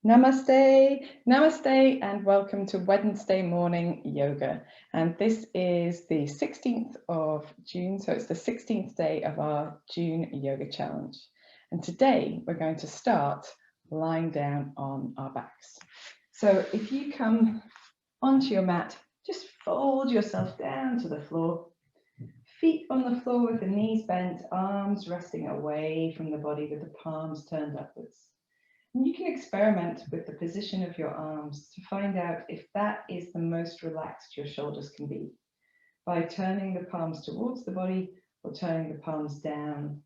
Namaste, namaste, and welcome to Wednesday morning yoga. And this is the 16th of June, so it's the 16th day of our June yoga challenge. And today we're going to start lying down on our backs. So if you come onto your mat, just fold yourself down to the floor, feet on the floor with the knees bent, arms resting away from the body with the palms turned upwards. And you can experiment with the position of your arms to find out if that is the most relaxed your shoulders can be, by turning the palms towards the body or turning the palms down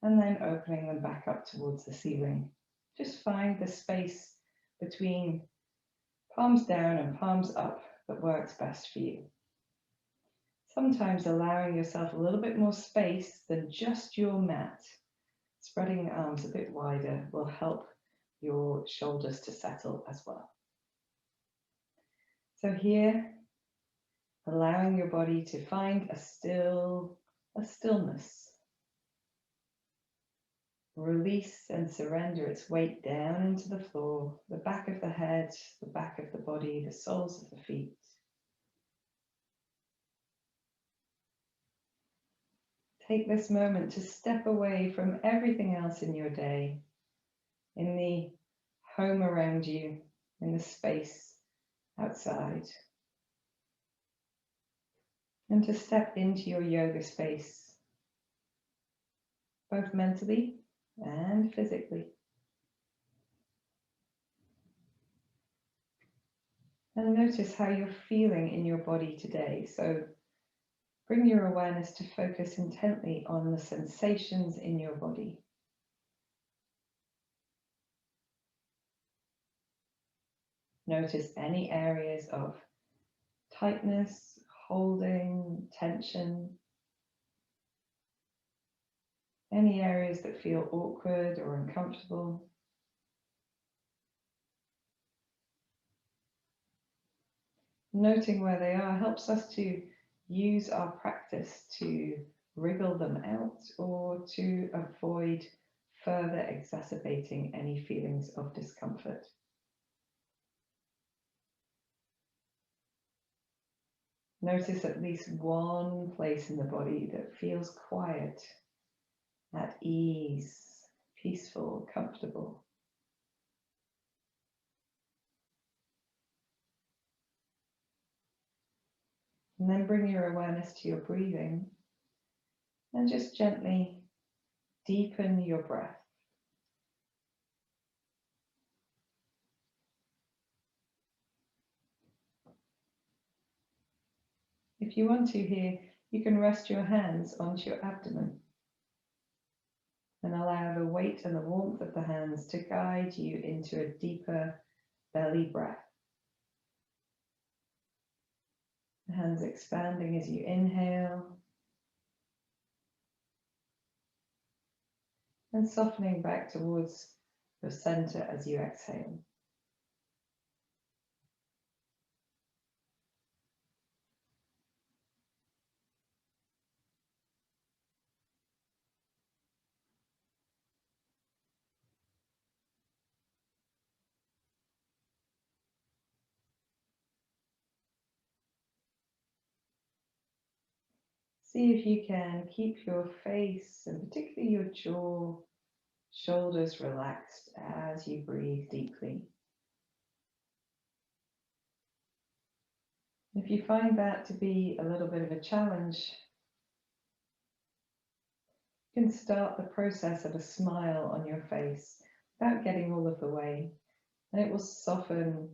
and then opening them back up towards the ceiling. Just find the space between palms down and palms up that works best for you. Sometimes allowing yourself a little bit more space than just your mat, spreading the arms a bit wider, will help your shoulders to settle as well. So here, allowing your body to find a stillness. Release and surrender its weight down into the floor, the back of the head, the back of the body, the soles of the feet. Take this moment to step away from everything else in your day, in the home around you, in the space outside, and to step into your yoga space, both mentally and physically. And notice how you're feeling in your body today. So bring your awareness to focus intently on the sensations in your body. Notice any areas of tightness, holding, tension, any areas that feel awkward or uncomfortable. Noting where they are helps us to use our practice to wriggle them out or to avoid further exacerbating any feelings of discomfort. Notice at least one place in the body that feels quiet, at ease, peaceful, comfortable. And then bring your awareness to your breathing and just gently deepen your breath. If you want to here, you can rest your hands onto your abdomen and allow the weight and the warmth of the hands to guide you into a deeper belly breath. The hands expanding as you inhale and softening back towards your center as you exhale. See if you can keep your face and particularly your jaw, shoulders relaxed as you breathe deeply. If you find that to be a little bit of a challenge, you can start the process of a smile on your face without getting all of the way, and it will soften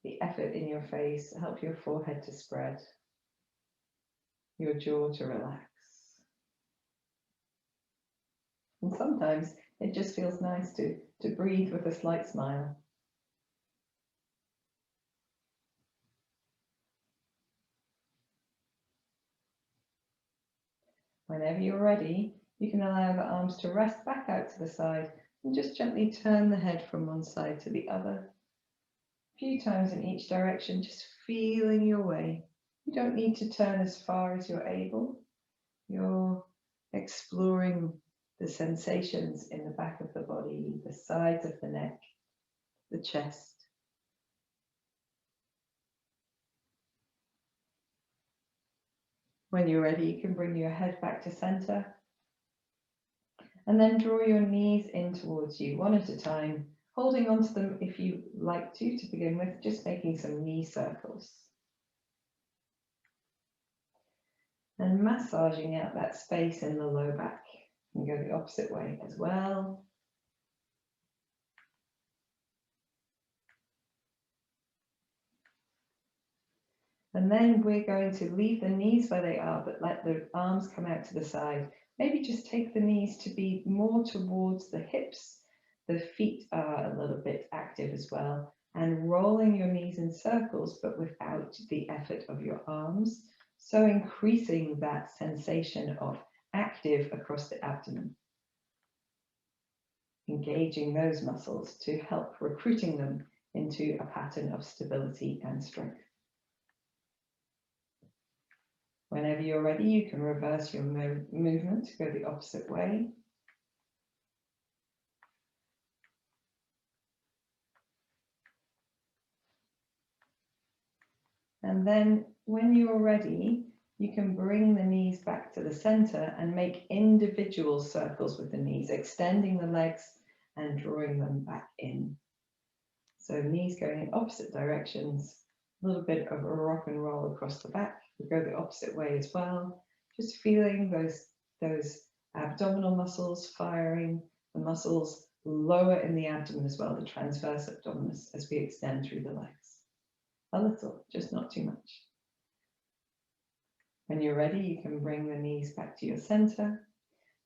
the effort in your face, help your forehead to spread, your jaw to relax. And sometimes it just feels nice to breathe with a slight smile. Whenever you're ready, you can allow the arms to rest back out to the side and just gently turn the head from one side to the other. A few times in each direction, just feeling your way. You don't need to turn as far as you're able. You're exploring the sensations in the back of the body, the sides of the neck, the chest. When you're ready, you can bring your head back to center. And then draw your knees in towards you, one at a time, holding onto them if you like to begin with, just making some knee circles. And massaging out that space in the low back. You can go the opposite way as well. And then we're going to leave the knees where they are, but let the arms come out to the side. Maybe just take the knees to be more towards the hips. The feet are a little bit active as well. And rolling your knees in circles, but without the effort of your arms. So increasing that sensation of active across the abdomen. Engaging those muscles to help recruiting them into a pattern of stability and strength. Whenever you're ready, you can reverse your movement, go the opposite way. And then when you're ready, you can bring the knees back to the center and make individual circles with the knees, extending the legs and drawing them back in. So knees going in opposite directions, a little bit of a rock and roll across the back. We go the opposite way as well. Just feeling those abdominal muscles firing, the muscles lower in the abdomen as well, the transverse abdominis, as we extend through the legs. A little, just not too much. When you're ready, you can bring the knees back to your center.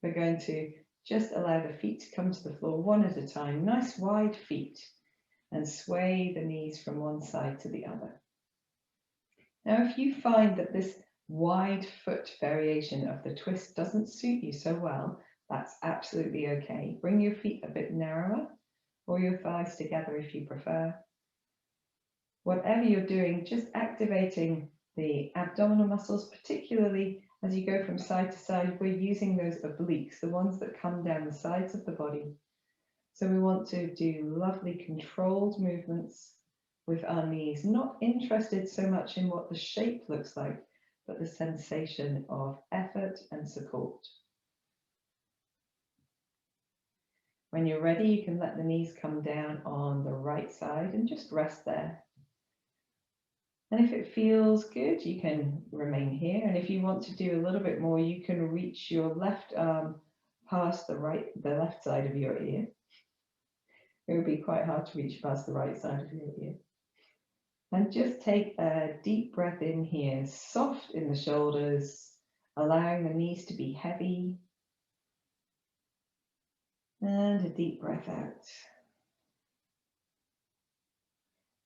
We're going to just allow the feet to come to the floor one at a time, nice wide feet, and sway the knees from one side to the other. Now, if you find that this wide foot variation of the twist doesn't suit you so well, that's absolutely okay. Bring your feet a bit narrower, or your thighs together if you prefer. Whatever you're doing, just activating the abdominal muscles, particularly as you go from side to side. We're using those obliques, the ones that come down the sides of the body. So we want to do lovely controlled movements with our knees, not interested so much in what the shape looks like, but the sensation of effort and support. When you're ready, you can let the knees come down on the right side and just rest there. And if it feels good, you can remain here. And if you want to do a little bit more, you can reach your left arm past the left side of your ear. It would be quite hard to reach past the right side of your ear. And just take a deep breath in here, soft in the shoulders, allowing the knees to be heavy. And a deep breath out.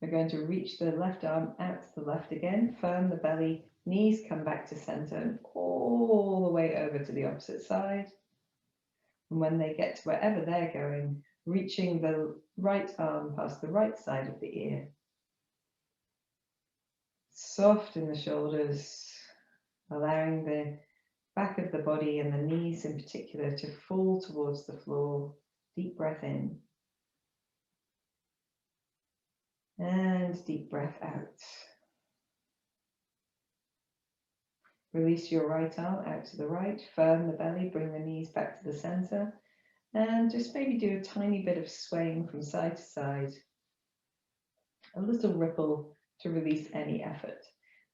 We're going to reach the left arm out to the left again, firm the belly, knees come back to center and all the way over to the opposite side. And when they get to wherever they're going, reaching the right arm past the right side of the ear. Soft in the shoulders, allowing the back of the body and the knees in particular to fall towards the floor. Deep breath in. And deep breath out. Release your right arm out to the right, firm the belly, bring the knees back to the center, and just maybe do a tiny bit of swaying from side to side. A little ripple to release any effort.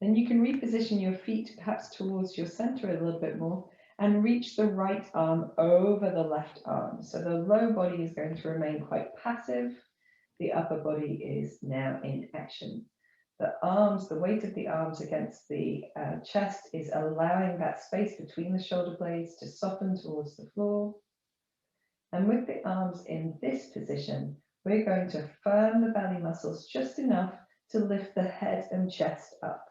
Then you can reposition your feet perhaps towards your center a little bit more and reach the right arm over the left arm. So the low body is going to remain quite passive. The upper body is now in action. The arms, the weight of the arms against the chest is allowing that space between the shoulder blades to soften towards the floor. And with the arms in this position, we're going to firm the belly muscles just enough to lift the head and chest up.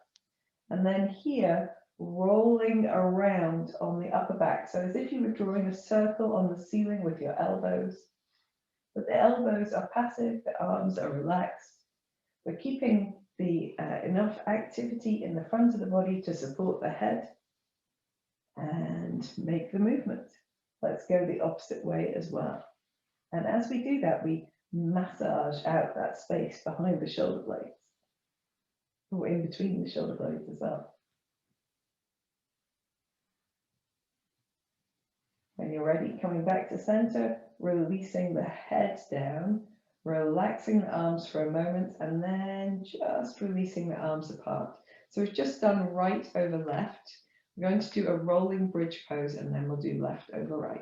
And then here, rolling around on the upper back. So as if you were drawing a circle on the ceiling with your elbows. But the elbows are passive, the arms are relaxed. We're keeping the enough activity in the front of the body to support the head and make the movement. Let's go the opposite way as well. And as we do that, we massage out that space behind the shoulder blades, or in between the shoulder blades as well. When you're ready, coming back to center, releasing the head down, relaxing the arms for a moment, and then just releasing the arms apart. So we've just done right over left. We're going to do a rolling bridge pose, and then we'll do left over right.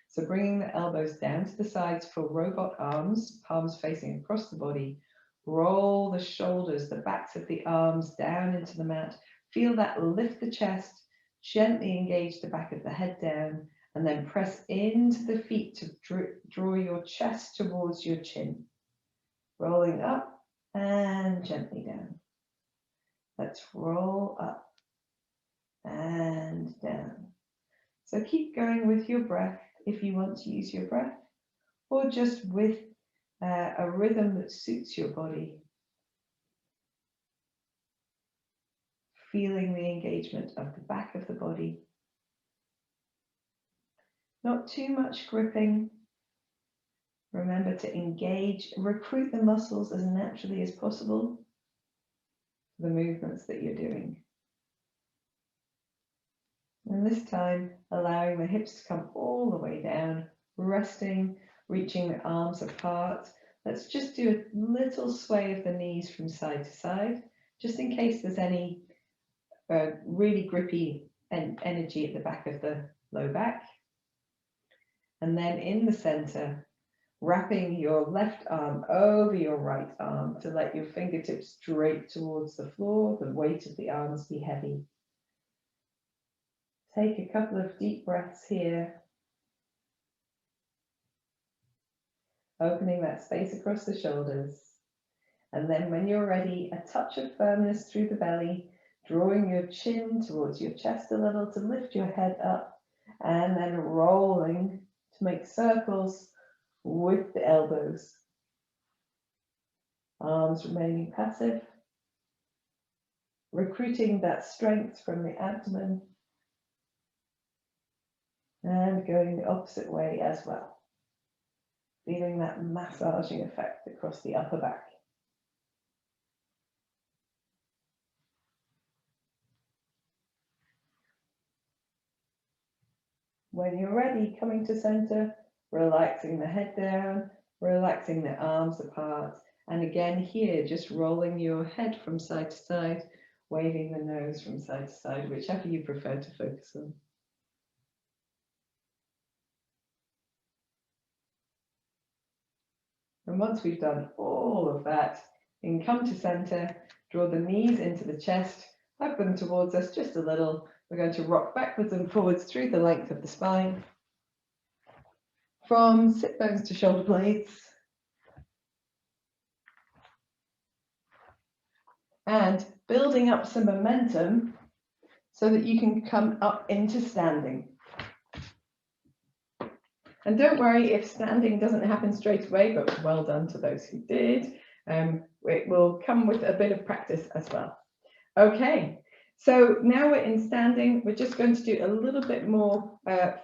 So bringing the elbows down to the sides for robot arms, palms facing across the body. Roll the shoulders, the backs of the arms down into the mat. Feel that lift the chest, gently engage the back of the head down, and then press into the feet to draw your chest towards your chin. Rolling up and gently down. Let's roll up and down. So keep going with your breath if you want to use your breath, or just with a rhythm that suits your body. Feeling the engagement of the back of the body. Not too much gripping. Remember to engage, recruit the muscles as naturally as possible for the movements that you're doing. And this time, allowing the hips to come all the way down, resting, reaching the arms apart. Let's just do a little sway of the knees from side to side, just in case there's any really grippy energy at the back of the low back. And then in the center, wrapping your left arm over your right arm to let your fingertips drape towards the floor, the weight of the arms be heavy. Take a couple of deep breaths here, opening that space across the shoulders. And then when you're ready, a touch of firmness through the belly, drawing your chin towards your chest a little to lift your head up, and then rolling to make circles with the elbows. Arms remaining passive, recruiting that strength from the abdomen, and going the opposite way as well. Feeling that massaging effect across the upper back. When you're ready, coming to center, relaxing the head down, relaxing the arms apart. And again here, just rolling your head from side to side, waving the nose from side to side, whichever you prefer to focus on. And once we've done all of that, you can come to center, draw the knees into the chest, hug them towards us just a little. We're going to rock backwards and forwards through the length of the spine. From sit bones to shoulder blades. And building up some momentum so that you can come up into standing. And don't worry if standing doesn't happen straight away, but well done to those who did. It will come with a bit of practice as well. Okay, so now we're in standing. We're just going to do a little bit more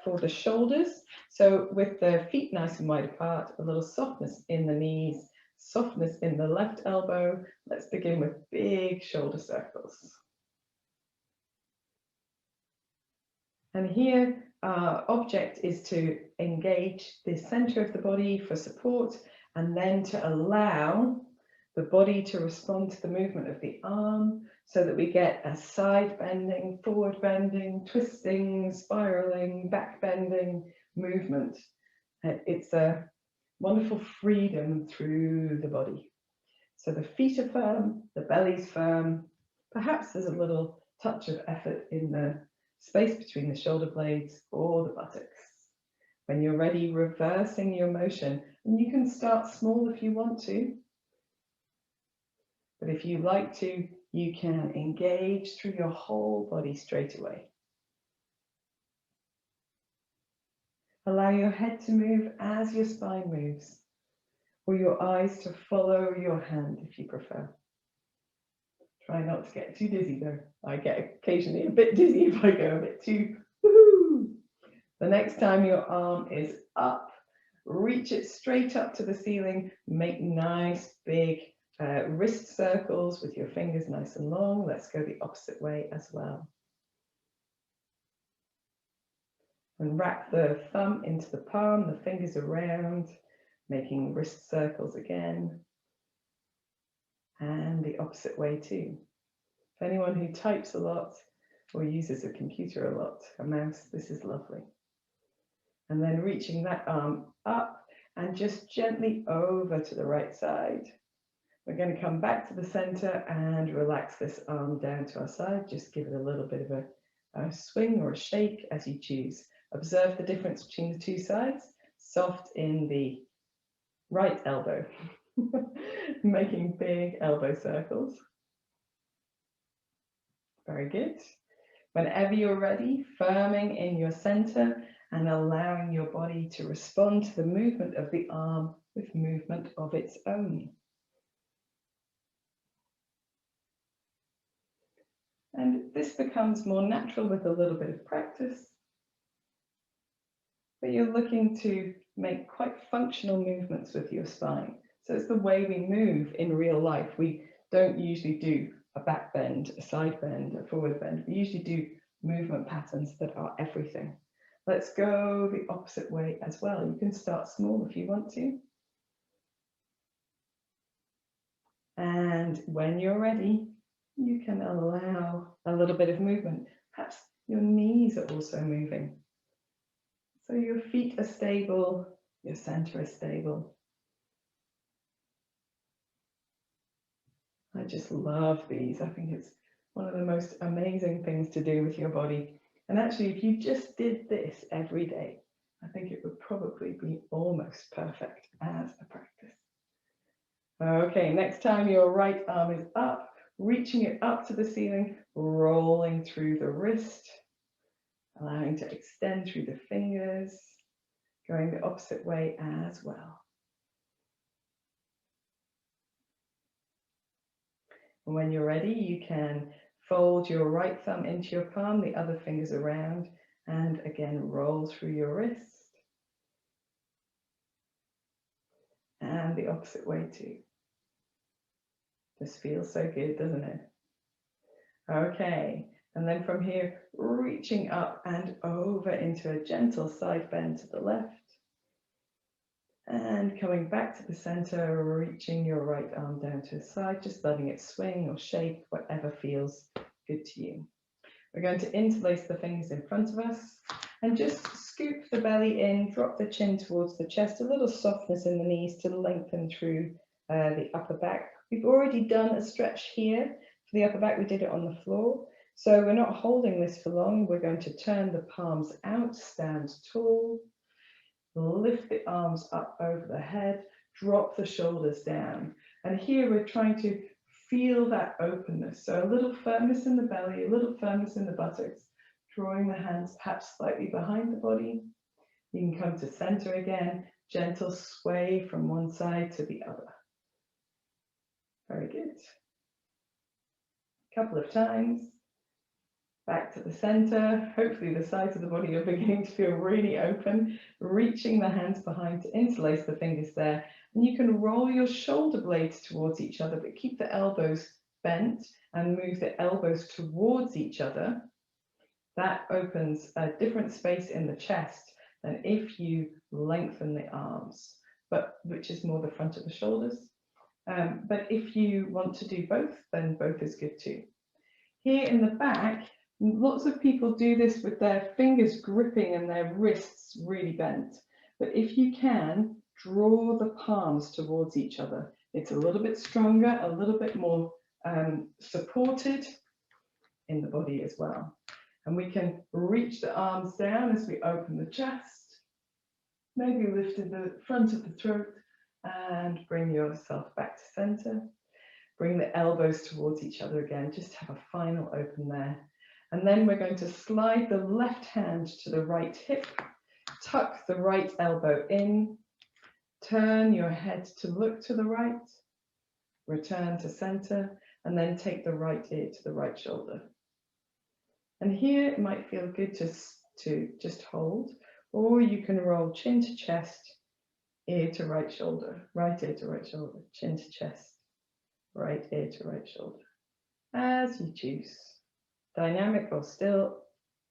for the shoulders. So with the feet nice and wide apart, a little softness in the knees, softness in the left elbow. Let's begin with big shoulder circles. And here, our object is to engage the center of the body for support, and then to allow the body to respond to the movement of the arm so that we get a side bending, forward bending, twisting, spiraling, back bending movement. It's a wonderful freedom through the body. So the feet are firm, the belly's firm. Perhaps there's a little touch of effort in the space between the shoulder blades or the buttocks. When you're ready, reversing your motion, and you can start small if you want to, but if you like to, you can engage through your whole body straight away. Allow your head to move as your spine moves, or your eyes to follow your hand if you prefer. Try not to get too dizzy though. I get occasionally a bit dizzy if I go a bit too woohoo. The next time your arm is up, reach it straight up to the ceiling, make nice big wrist circles with your fingers nice and long. Let's go the opposite way as well. And wrap the thumb into the palm, the fingers around, making wrist circles again. And the opposite way too. For anyone who types a lot or uses a computer a lot, a mouse, this is lovely. And then reaching that arm up and just gently over to the right side. We're going to come back to the center and relax this arm down to our side. Just give it a little bit of a swing or a shake as you choose. Observe the difference between the two sides. Soft in the right elbow, making big elbow circles. Very good. Whenever you're ready, firming in your center and allowing your body to respond to the movement of the arm with movement of its own. And this becomes more natural with a little bit of practice. But you're looking to make quite functional movements with your spine. So it's the way we move in real life. We don't usually do a back bend, a side bend, a forward bend. We usually do movement patterns that are everything. Let's go the opposite way as well. You can start small if you want to. And when you're ready, you can allow a little bit of movement. Perhaps your knees are also moving. So your feet are stable, your center is stable. I just love these. I think it's one of the most amazing things to do with your body. And actually, if you just did this every day, I think it would probably be almost perfect as a practice. Okay, next time your right arm is up, reaching it up to the ceiling, rolling through the wrist, allowing to extend through the fingers, going the opposite way as well. And when you're ready, you can fold your right thumb into your palm, the other fingers around, and again, roll through your wrist. And the opposite way too. This feels so good, doesn't it? Okay, and then from here, reaching up and over into a gentle side bend to the left. And coming back to the center, reaching your right arm down to the side, just letting it swing or shake, whatever feels good to you. We're going to interlace the fingers in front of us and just scoop the belly in, drop the chin towards the chest, a little softness in the knees to lengthen through the upper back. We've already done a stretch here for the upper back. We did it on the floor. So we're not holding this for long. We're going to turn the palms out, stand tall, lift the arms up over the head, drop the shoulders down. And here we're trying to feel that openness. So a little firmness in the belly, a little firmness in the buttocks, drawing the hands perhaps slightly behind the body. You can come to center again, gentle sway from one side to the other. Very good. A couple of times. Back to the center. Hopefully the sides of the body are beginning to feel really open, reaching the hands behind to interlace the fingers there. And you can roll your shoulder blades towards each other, but keep the elbows bent and move the elbows towards each other. That opens a different space in the chest than if you lengthen the arms, which is more the front of the shoulders. But if you want to do both, then both is good too. Here in the back, lots of people do this with their fingers gripping and their wrists really bent. But if you can, draw the palms towards each other. It's a little bit stronger, a little bit more supported in the body as well. And we can reach the arms down as we open the chest, maybe lift in the front of the throat and bring yourself back to center. Bring the elbows towards each other again, just have a final open there. And then we're going to slide the left hand to the right hip, tuck the right elbow in, turn your head to look to the right, return to center, and then take the right ear to the right shoulder. And here it might feel good to just hold, or you can roll chin to chest, ear to right shoulder, right ear to right shoulder, chin to chest, right ear to right shoulder, as you choose, dynamic or still,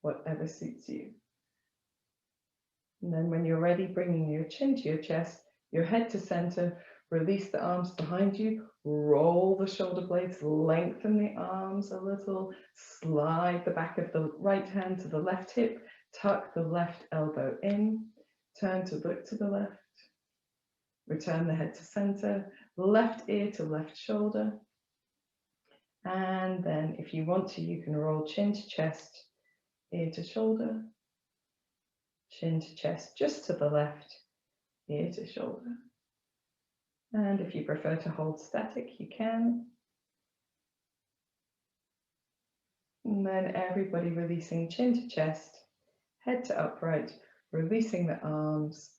whatever suits you. And then when you're ready, bringing your chin to your chest, your head to center, release the arms behind you, roll the shoulder blades, lengthen the arms a little, slide the back of the right hand to the left hip, tuck the left elbow in, turn to look to the left, return the head to center, left ear to left shoulder. And then if you want to, you can roll chin to chest, ear to shoulder, chin to chest, just to the left, ear to shoulder. And if you prefer to hold static, you can. And then everybody releasing chin to chest, head to upright, releasing the arms,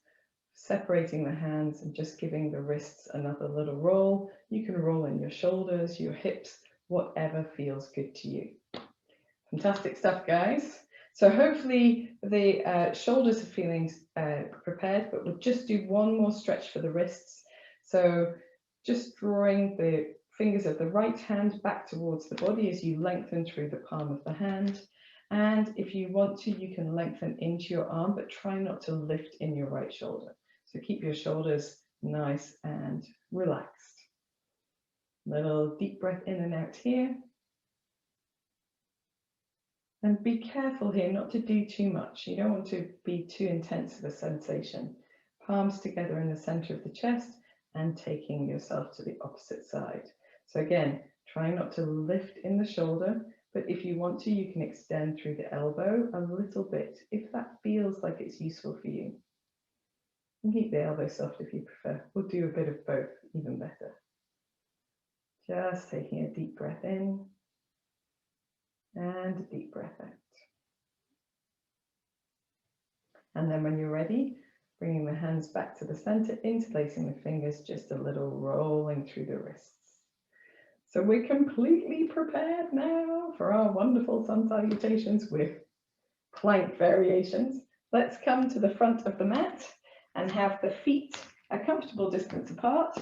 separating the hands and just giving the wrists another little roll. You can roll in your shoulders, your hips, whatever feels good to you. Fantastic stuff, guys. So hopefully the shoulders are feeling prepared, but we'll just do one more stretch for the wrists. So just drawing the fingers of the right hand back towards the body as you lengthen through the palm of the hand. And if you want to, you can lengthen into your arm, but try not to lift in your right shoulder. So keep your shoulders nice and relaxed. Little deep breath in and out here. And be careful here not to do too much. You don't want to be too intense of a sensation. Palms together in the center of the chest and taking yourself to the opposite side. So again, try not to lift in the shoulder, but if you want to, you can extend through the elbow a little bit, if that feels like it's useful for you. And keep the elbow soft if you prefer. We'll do a bit of both, even better. Just taking a deep breath in and a deep breath out. And then when you're ready, bringing the hands back to the center, interlacing the fingers, just a little rolling through the wrists. So we're completely prepared now for our wonderful sun salutations with plank variations. Let's come to the front of the mat and have the feet a comfortable distance apart.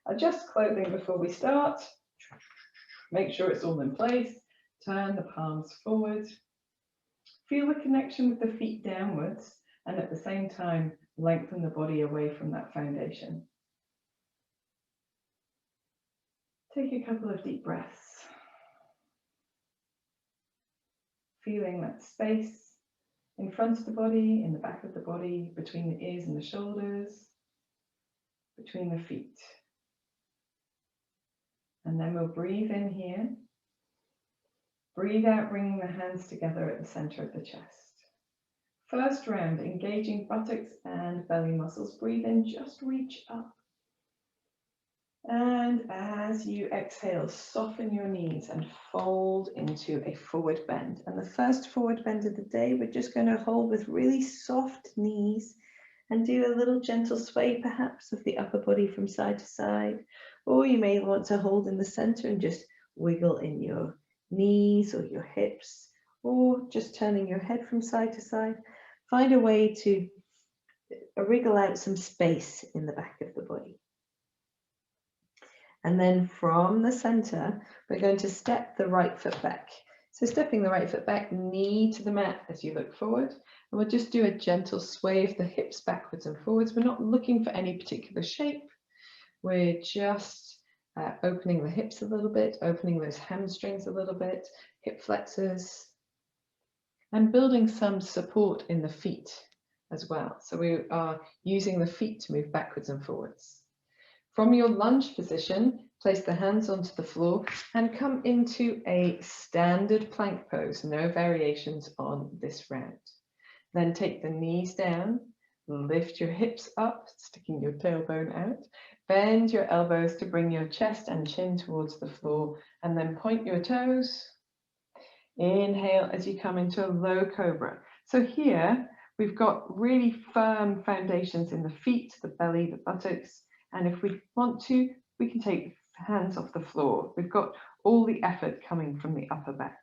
Adjust clothing before we start. Make sure it's all in place. Turn the palms forward. Feel the connection with the feet downwards, and at the same time, lengthen the body away from that foundation. Take a couple of deep breaths. Feeling that space in front of the body, in the back of the body, between the ears and the shoulders, between the feet. And then we'll breathe in here. Breathe out, bringing the hands together at the center of the chest. First round, engaging buttocks and belly muscles. Breathe in, just reach up. And as you exhale, soften your knees and fold into a forward bend. And the first forward bend of the day, we're just going to hold with really soft knees and do a little gentle sway perhaps of the upper body from side to side. Or you may want to hold in the center and just wiggle in your knees or your hips, or just turning your head from side to side. Find a way to wriggle out some space in the back of the body. And then from the center, we're going to step the right foot back. So stepping the right foot back, knee to the mat as you look forward. And we'll just do a gentle sway of the hips backwards and forwards. We're not looking for any particular shape. We're just opening the hips a little bit, opening those hamstrings a little bit, hip flexors, and building some support in the feet as well. So we are using the feet to move backwards and forwards. From your lunge position, place the hands onto the floor and come into a standard plank pose. No variations on this round. Then take the knees down, lift your hips up, sticking your tailbone out. Bend your elbows to bring your chest and chin towards the floor, and then point your toes. Inhale as you come into a low cobra. So here we've got really firm foundations in the feet, the belly, the buttocks. And if we want to, we can take hands off the floor. We've got all the effort coming from the upper back.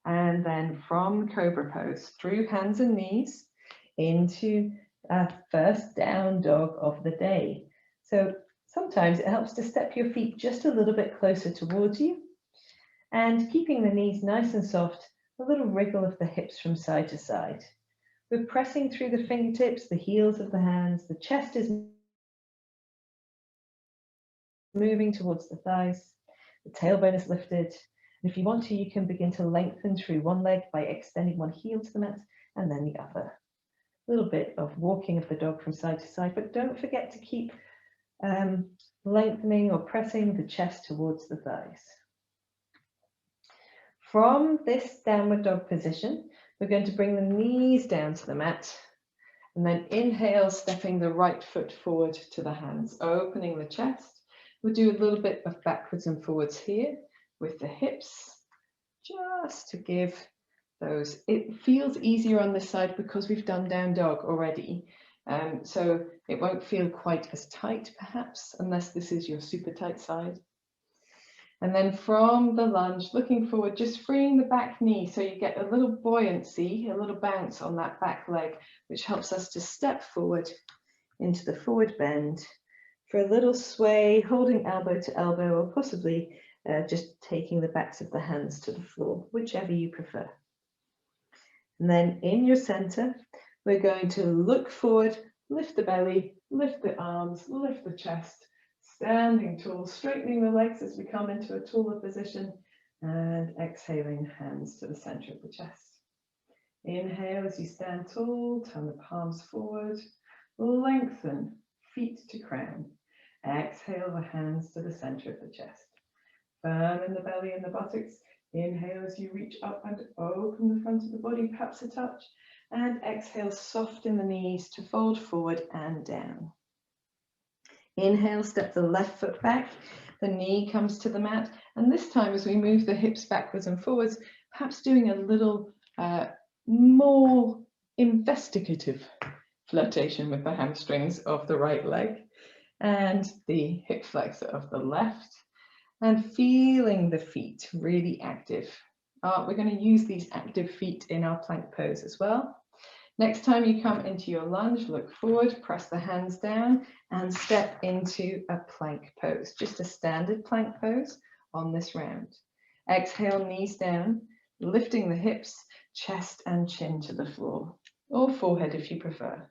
And then from cobra pose, through hands and knees, into our first down dog of the day. So sometimes it helps to step your feet just a little bit closer towards you and keeping the knees nice and soft, a little wriggle of the hips from side to side. We're pressing through the fingertips, the heels of the hands, the chest is moving towards the thighs, the tailbone is lifted. And if you want to, you can begin to lengthen through one leg by extending one heel to the mat and then the other. A little bit of walking of the dog from side to side, but don't forget to keep lengthening or pressing the chest towards the thighs. From this downward dog position, we're going to bring the knees down to the mat and then inhale, stepping the right foot forward to the hands, opening the chest. We'll do a little bit of backwards and forwards here with the hips, just to give those. It feels easier on this side because we've done down dog already. So it won't feel quite as tight perhaps, unless this is your super tight side. And then from the lunge, looking forward, just freeing the back knee so you get a little buoyancy, a little bounce on that back leg, which helps us to step forward into the forward bend for a little sway, holding elbow to elbow, or possibly just taking the backs of the hands to the floor, whichever you prefer. And then in your center, we're going to look forward, lift the belly, lift the arms, lift the chest, standing tall, straightening the legs as we come into a taller position, and exhaling, hands to the center of the chest. Inhale as you stand tall, turn the palms forward, lengthen, feet to crown. Exhale the hands to the center of the chest. Firm in the belly and the buttocks. Inhale as you reach up and open the front of the body, perhaps a touch. And exhale, soften the knees to fold forward and down. Inhale, step the left foot back. The knee comes to the mat. And this time, as we move the hips backwards and forwards, perhaps doing a little more investigative flirtation with the hamstrings of the right leg and the hip flexor of the left, and feeling the feet really active. We're going to use these active feet in our plank pose as well. Next time you come into your lunge, look forward, press the hands down and step into a plank pose, just a standard plank pose on this round. Exhale, knees down, lifting the hips, chest and chin to the floor, or forehead if you prefer.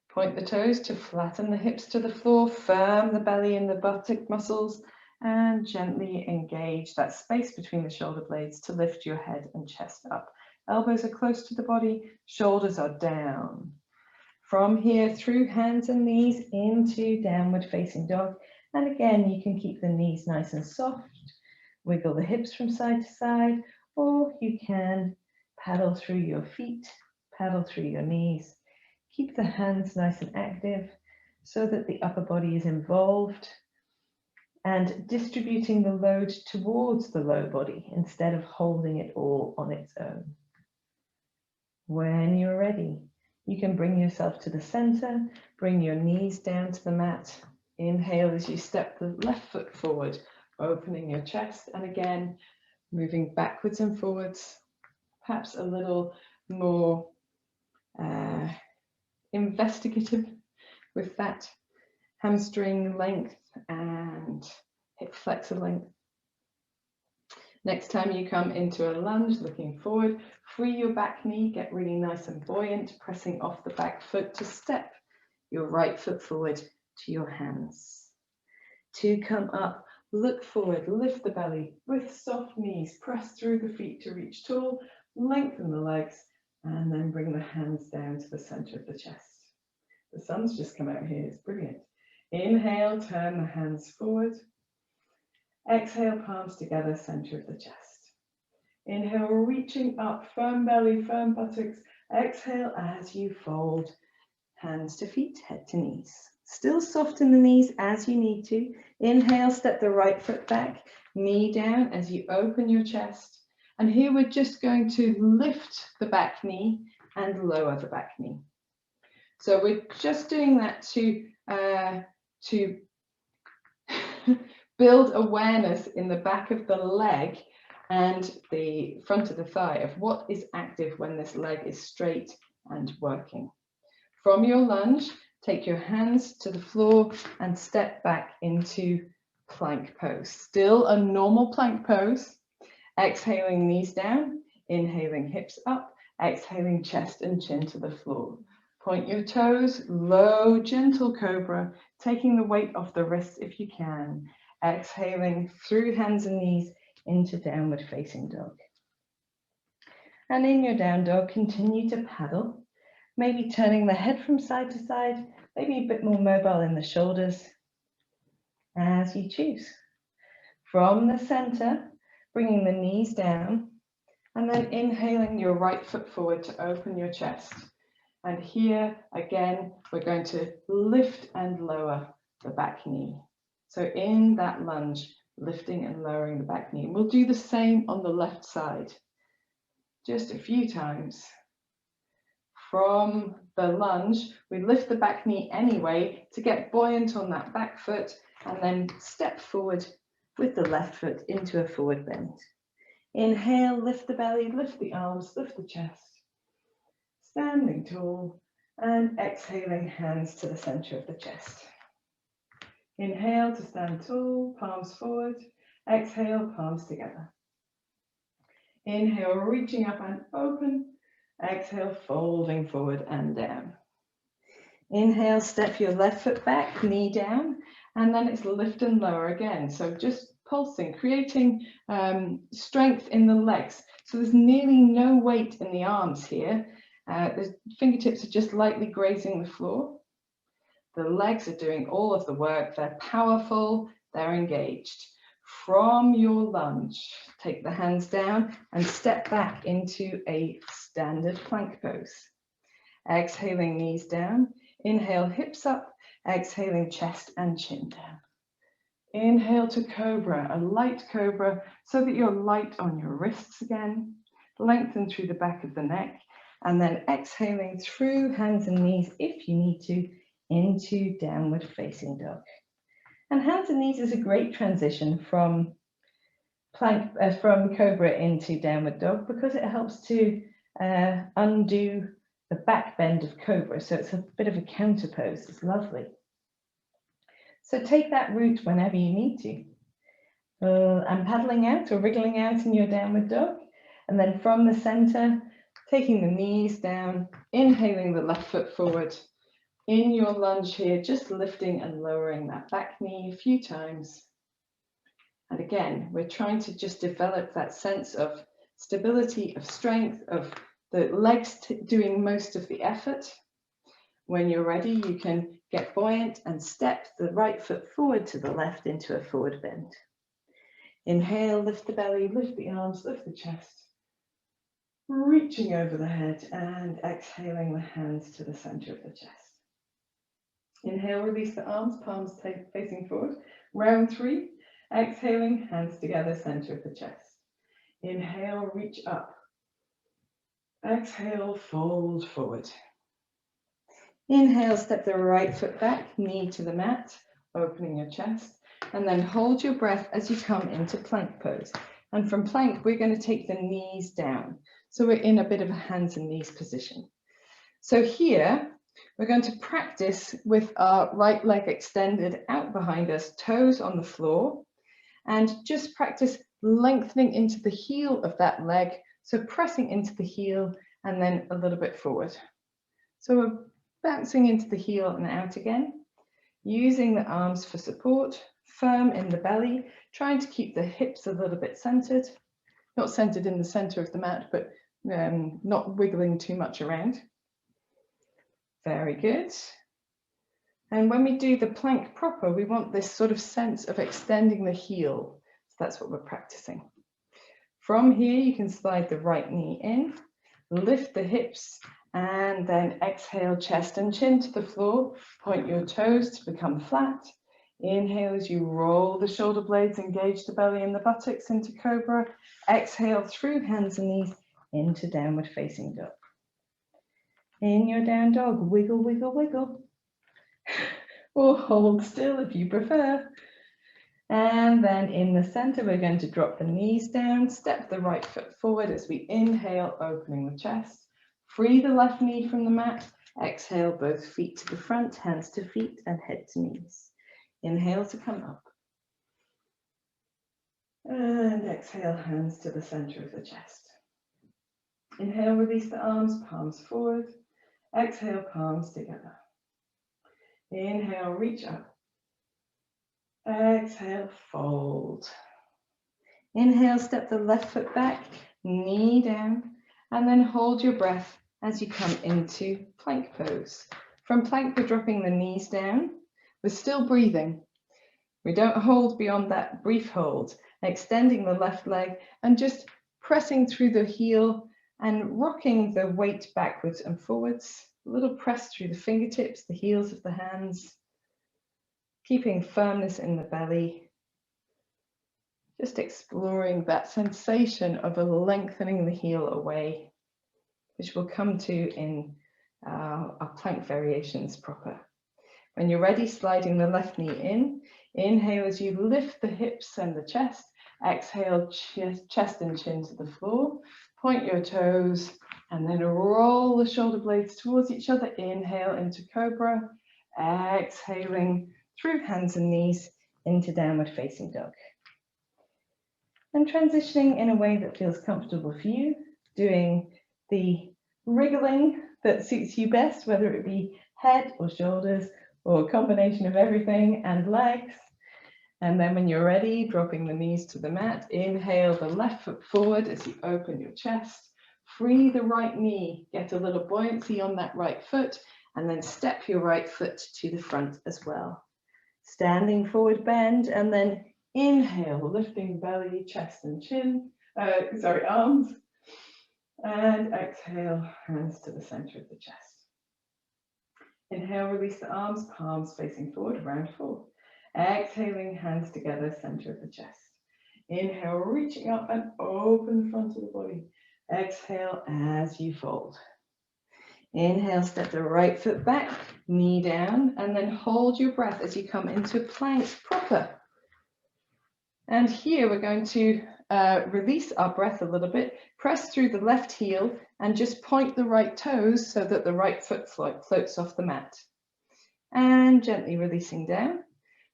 Point the toes to flatten the hips to the floor, firm the belly and the buttock muscles, and gently engage that space between the shoulder blades to lift your head and chest up. Elbows are close to the body, shoulders are down. From here, through hands and knees into downward facing dog. And again, you can keep the knees nice and soft, wiggle the hips from side to side, or you can paddle through your feet, paddle through your knees. Keep the hands nice and active so that the upper body is involved and distributing the load towards the lower body instead of holding it all on its own. When you're ready, you can bring yourself to the center, bring your knees down to the mat. Inhale as you step the left foot forward, opening your chest, and again, moving backwards and forwards, perhaps a little more investigative with that hamstring length and hip flexor length. Next time you come into a lunge, looking forward, free your back knee, get really nice and buoyant, pressing off the back foot to step your right foot forward to your hands. To come up, look forward, lift the belly with soft knees, press through the feet to reach tall, lengthen the legs, and then bring the hands down to the center of the chest. The sun's just come out here, it's brilliant. Inhale, turn the hands forward. Exhale, palms together, center of the chest. Inhale, reaching up, firm belly, firm buttocks. Exhale as you fold, hands to feet, head to knees. Still soften the knees as you need to. Inhale, step the right foot back, knee down as you open your chest. And here we're just going to lift the back knee and lower the back knee. So we're just doing that to build awareness in the back of the leg and the front of the thigh of what is active when this leg is straight and working. From your lunge, take your hands to the floor and step back into plank pose. Still a normal plank pose. Exhaling knees down, inhaling hips up, exhaling chest and chin to the floor. Point your toes, low, gentle cobra, taking the weight off the wrists if you can. Exhaling through hands and knees into downward facing dog. And in your down dog, continue to paddle, maybe turning the head from side to side, maybe a bit more mobile in the shoulders, as you choose. From the center, bringing the knees down, and then inhaling your right foot forward to open your chest. And here, again, we're going to lift and lower the back knee. So in that lunge, lifting and lowering the back knee. We'll do the same on the left side, just a few times. From the lunge, we lift the back knee anyway to get buoyant on that back foot, and then step forward with the left foot into a forward bend. Inhale, lift the belly, lift the arms, lift the chest. Standing tall, and exhaling, hands to the center of the chest. Inhale to stand tall, palms forward. Exhale, palms together. Inhale, reaching up and open. Exhale, folding forward and down. Inhale, step your left foot back, knee down, and then it's lift and lower again. So just pulsing, creating strength in the legs. So there's nearly no weight in the arms here. The fingertips are just lightly grazing the floor. The legs are doing all of the work. They're powerful, they're engaged. From your lunge, take the hands down and step back into a standard plank pose. Exhaling, knees down. Inhale, hips up. Exhaling, chest and chin down. Inhale to cobra, a light cobra, so that you're light on your wrists again. Lengthen through the back of the neck. And then exhaling through hands and knees, if you need to, into downward facing dog. And hands and knees is a great transition from cobra into downward dog, because it helps to undo the back bend of cobra. So it's a bit of a counter pose. It's lovely. So take that route whenever you need to. And paddling out or wriggling out in your downward dog. And then from the center, taking the knees down, inhaling the left foot forward. In your lunge here, just lifting and lowering that back knee a few times. And again, we're trying to just develop that sense of stability, of strength, of the legs doing most of the effort. When you're ready, you can get buoyant and step the right foot forward to the left into a forward bend. Inhale, lift the belly, lift the arms, lift the chest. Reaching over the head and exhaling the hands to the center of the chest. Inhale, release the arms, palms facing forward. Round 3, exhaling, hands together, center of the chest. Inhale, reach up. Exhale, fold forward. Inhale, step the right foot back, knee to the mat, opening your chest, and then hold your breath as you come into plank pose. And from plank, we're going to take the knees down. So we're in a bit of a hands and knees position. So here, we're going to practice with our right leg extended out behind us, toes on the floor, and just practice lengthening into the heel of that leg. So pressing into the heel and then a little bit forward. So we're bouncing into the heel and out again, using the arms for support, firm in the belly, trying to keep the hips a little bit centered, not centered in the center of the mat, but not wiggling too much around. Very good. And when we do the plank proper, we want this sort of sense of extending the heel. So that's what we're practicing. From here, you can slide the right knee in, lift the hips, and then exhale, chest and chin to the floor. Point your toes to become flat. Inhale as you roll the shoulder blades, engage the belly and the buttocks into cobra. Exhale through hands and knees into downward facing dog. In your down dog, wiggle, wiggle, wiggle. Or hold still if you prefer. And then in the center, we're going to drop the knees down, step the right foot forward as we inhale, opening the chest. Free the left knee from the mat. Exhale, both feet to the front, hands to feet and head to knees. Inhale to come up. And exhale, hands to the center of the chest. Inhale, release the arms, palms forward. Exhale, palms together. Inhale, reach up. Exhale, fold. Inhale, step the left foot back, knee down, and then hold your breath as you come into plank pose. From plank, we're dropping the knees down. We're still breathing. We don't hold beyond that brief hold, extending the left leg and just pressing through the heel and rocking the weight backwards and forwards. A little press through the fingertips, the heels of the hands, keeping firmness in the belly. Just exploring that sensation of a lengthening the heel away, which we'll come to in our plank variations proper. When you're ready, sliding the left knee in. Inhale as you lift the hips and the chest. Exhale, chest and chin to the floor. Point your toes and then roll the shoulder blades towards each other. Inhale into cobra. Exhaling through hands and knees into downward facing dog. And transitioning in a way that feels comfortable for you, doing the wriggling that suits you best, whether it be head or shoulders or a combination of everything and legs. And then when you're ready, dropping the knees to the mat, inhale the left foot forward as you open your chest, free the right knee, get a little buoyancy on that right foot, and then step your right foot to the front as well. Standing forward bend, and then inhale, lifting belly, chest and chin, arms, and exhale, hands to the center of the chest. Inhale, release the arms, palms facing forward, round four. Exhaling, hands together, center of the chest. Inhale, reaching up and open the front of the body. Exhale as you fold. Inhale, step the right foot back, knee down, and then hold your breath as you come into plank proper. And here we're going to release our breath a little bit, press through the left heel and just point the right toes so that the right foot floats off the mat. And gently releasing down.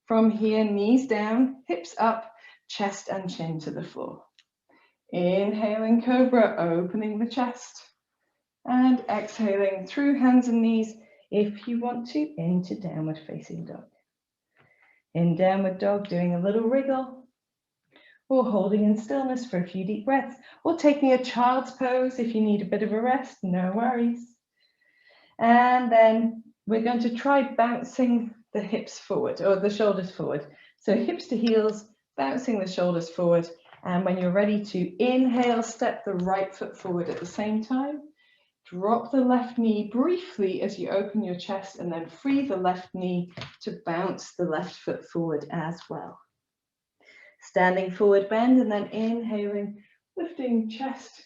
From here, knees down, hips up, chest and chin to the floor. Inhaling cobra, opening the chest. And exhaling through hands and knees, if you want to, into downward facing dog. In downward dog, doing a little wriggle, or holding in stillness for a few deep breaths, or taking a child's pose if you need a bit of a rest, no worries. And then we're going to try bouncing the hips forward, or the shoulders forward. So hips to heels, bouncing the shoulders forward. And when you're ready to inhale, step the right foot forward at the same time. Drop the left knee briefly as you open your chest, and then free the left knee to bounce the left foot forward as well. Standing forward bend, and then inhaling, lifting chest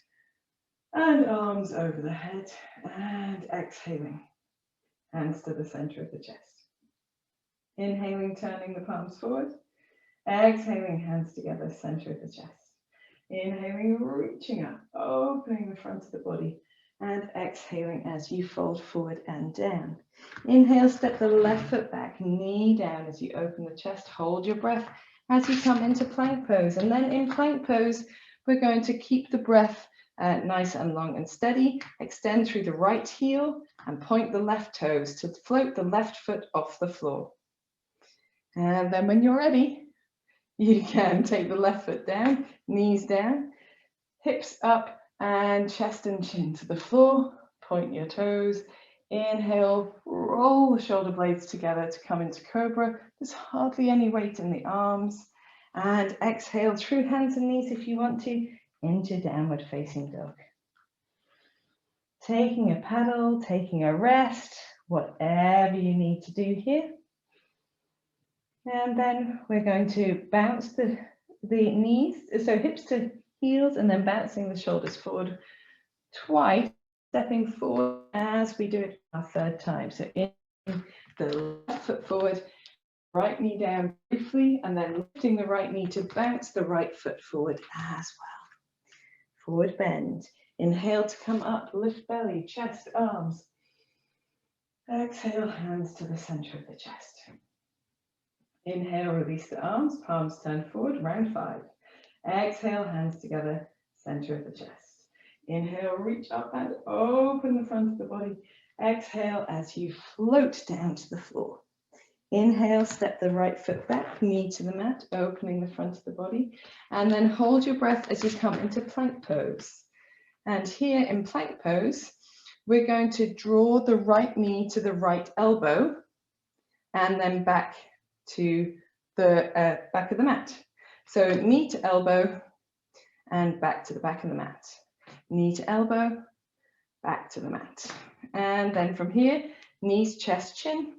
and arms over the head, and exhaling, hands to the center of the chest. Inhaling, turning the palms forward. Exhaling, hands together, center of the chest. Inhaling, reaching up, opening the front of the body. And exhaling as you fold forward and down. Inhale, step the left foot back, knee down as you open the chest. Hold your breath as you come into plank pose. And then in plank pose, we're going to keep the breath nice and long and steady. Extend through the right heel and point the left toes to float the left foot off the floor. And then when you're ready, you can take the left foot down, knees down, hips up, and chest and chin to the floor. Point your toes. Inhale, roll the shoulder blades together to come into cobra. There's hardly any weight in the arms. And exhale through hands and knees if you want to, into downward facing dog. Taking a paddle, taking a rest, whatever you need to do here. And then we're going to bounce the knees, so hips to heels, and then bouncing the shoulders forward twice, stepping forward as we do it our third time. So in the left foot forward, right knee down briefly, and then lifting the right knee to bounce the right foot forward as well. Forward bend. Inhale to come up, lift belly, chest, arms. Exhale, hands to the center of the chest. Inhale, release the arms, palms turn forward, round 5. Exhale, hands together, center of the chest. Inhale, reach up and open the front of the body. Exhale as you float down to the floor. Inhale, step the right foot back, knee to the mat, opening the front of the body. And then hold your breath as you come into plank pose. And here in plank pose, we're going to draw the right knee to the right elbow and then back to the back of the mat. So knee to elbow and back to the back of the mat. Knee to elbow, back to the mat. And then from here, knees, chest, chin.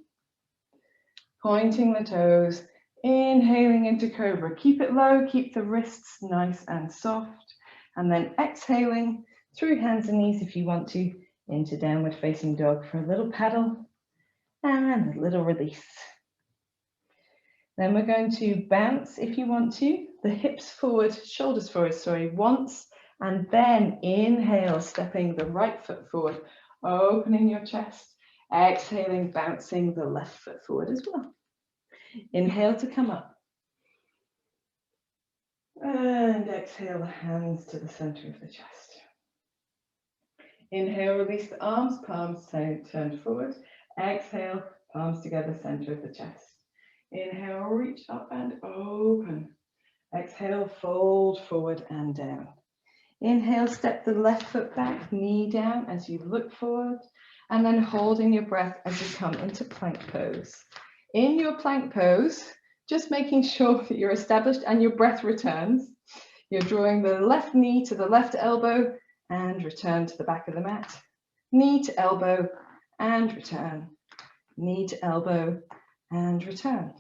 Pointing the toes, inhaling into cobra. Keep it low, keep the wrists nice and soft. And then exhaling through hands and knees if you want to, into downward facing dog for a little paddle and a little release. Then we're going to bounce, if you want to, the hips forward, shoulders forward, once, and then inhale, stepping the right foot forward, opening your chest, exhaling, bouncing the left foot forward as well. Inhale to come up. And exhale, the hands to the center of the chest. Inhale, release the arms, palms turned forward. Exhale, palms together, center of the chest. Inhale, reach up and open. Exhale, fold forward and down. Inhale, step the left foot back, knee down as you look forward, and then holding your breath as you come into plank pose. In your plank pose, just making sure that you're established and your breath returns. You're drawing the left knee to the left elbow and return to the back of the mat. Knee to elbow and return. Knee to elbow and return.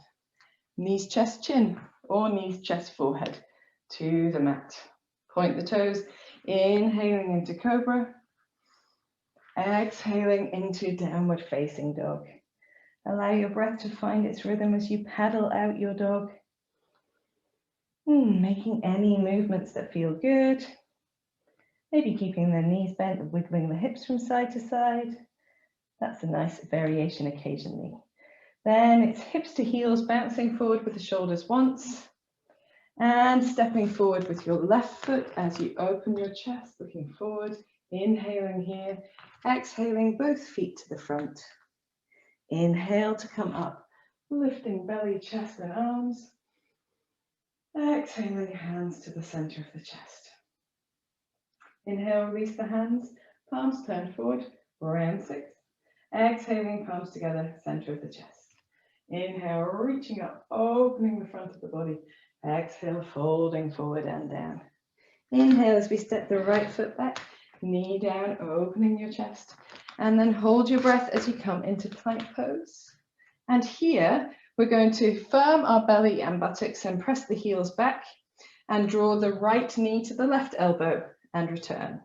Knees, chest, chin, or knees, chest, forehead to the mat. Point the toes, inhaling into cobra, exhaling into downward facing dog. Allow your breath to find its rhythm as you paddle out your dog. Making any movements that feel good. Maybe keeping the knees bent and wiggling the hips from side to side. That's a nice variation occasionally. Then it's hips to heels, bouncing forward with the shoulders once. And stepping forward with your left foot as you open your chest, looking forward. Inhaling here, exhaling both feet to the front. Inhale to come up, lifting belly, chest and arms. Exhaling, hands to the center of the chest. Inhale, release the hands, palms turn forward, round 6. Exhaling, palms together, center of the chest. Inhale, reaching up, opening the front of the body. Exhale, folding forward and down. Inhale as we step the right foot back, knee down, opening your chest. And then hold your breath as you come into plank pose. And here, we're going to firm our belly and buttocks and press the heels back and draw the right knee to the left elbow and return.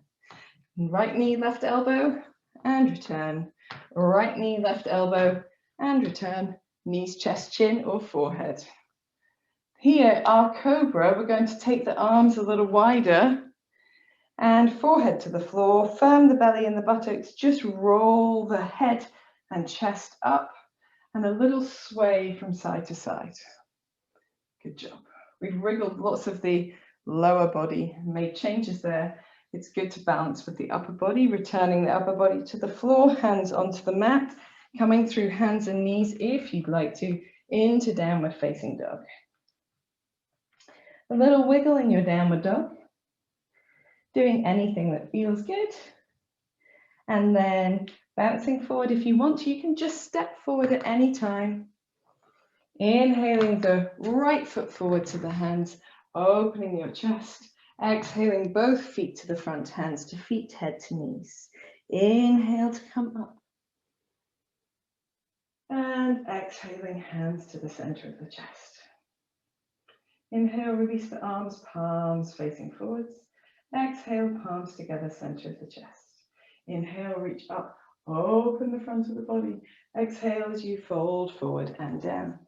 Right knee, left elbow and return. Right knee, left elbow and return. Knees, chest, chin or forehead. Here, our cobra, we're going to take the arms a little wider and forehead to the floor, firm the belly and the buttocks, just roll the head and chest up and a little sway from side to side. Good job. We've wriggled lots of the lower body, made changes there. It's good to balance with the upper body, returning the upper body to the floor, hands onto the mat, coming through hands and knees if you'd like to, into downward facing dog. A little wiggle in your downward dog. Doing anything that feels good. And then bouncing forward. If you want to, you can just step forward at any time. Inhaling the right foot forward to the hands, opening your chest. Exhaling both feet to the front, hands to feet, head to knees. Inhale to come up. And exhaling, hands to the center of the chest. Inhale, release the arms, palms facing forwards. Exhale, palms together, center of the chest. Inhale, reach up, open the front of the body. Exhale as you fold forward and down.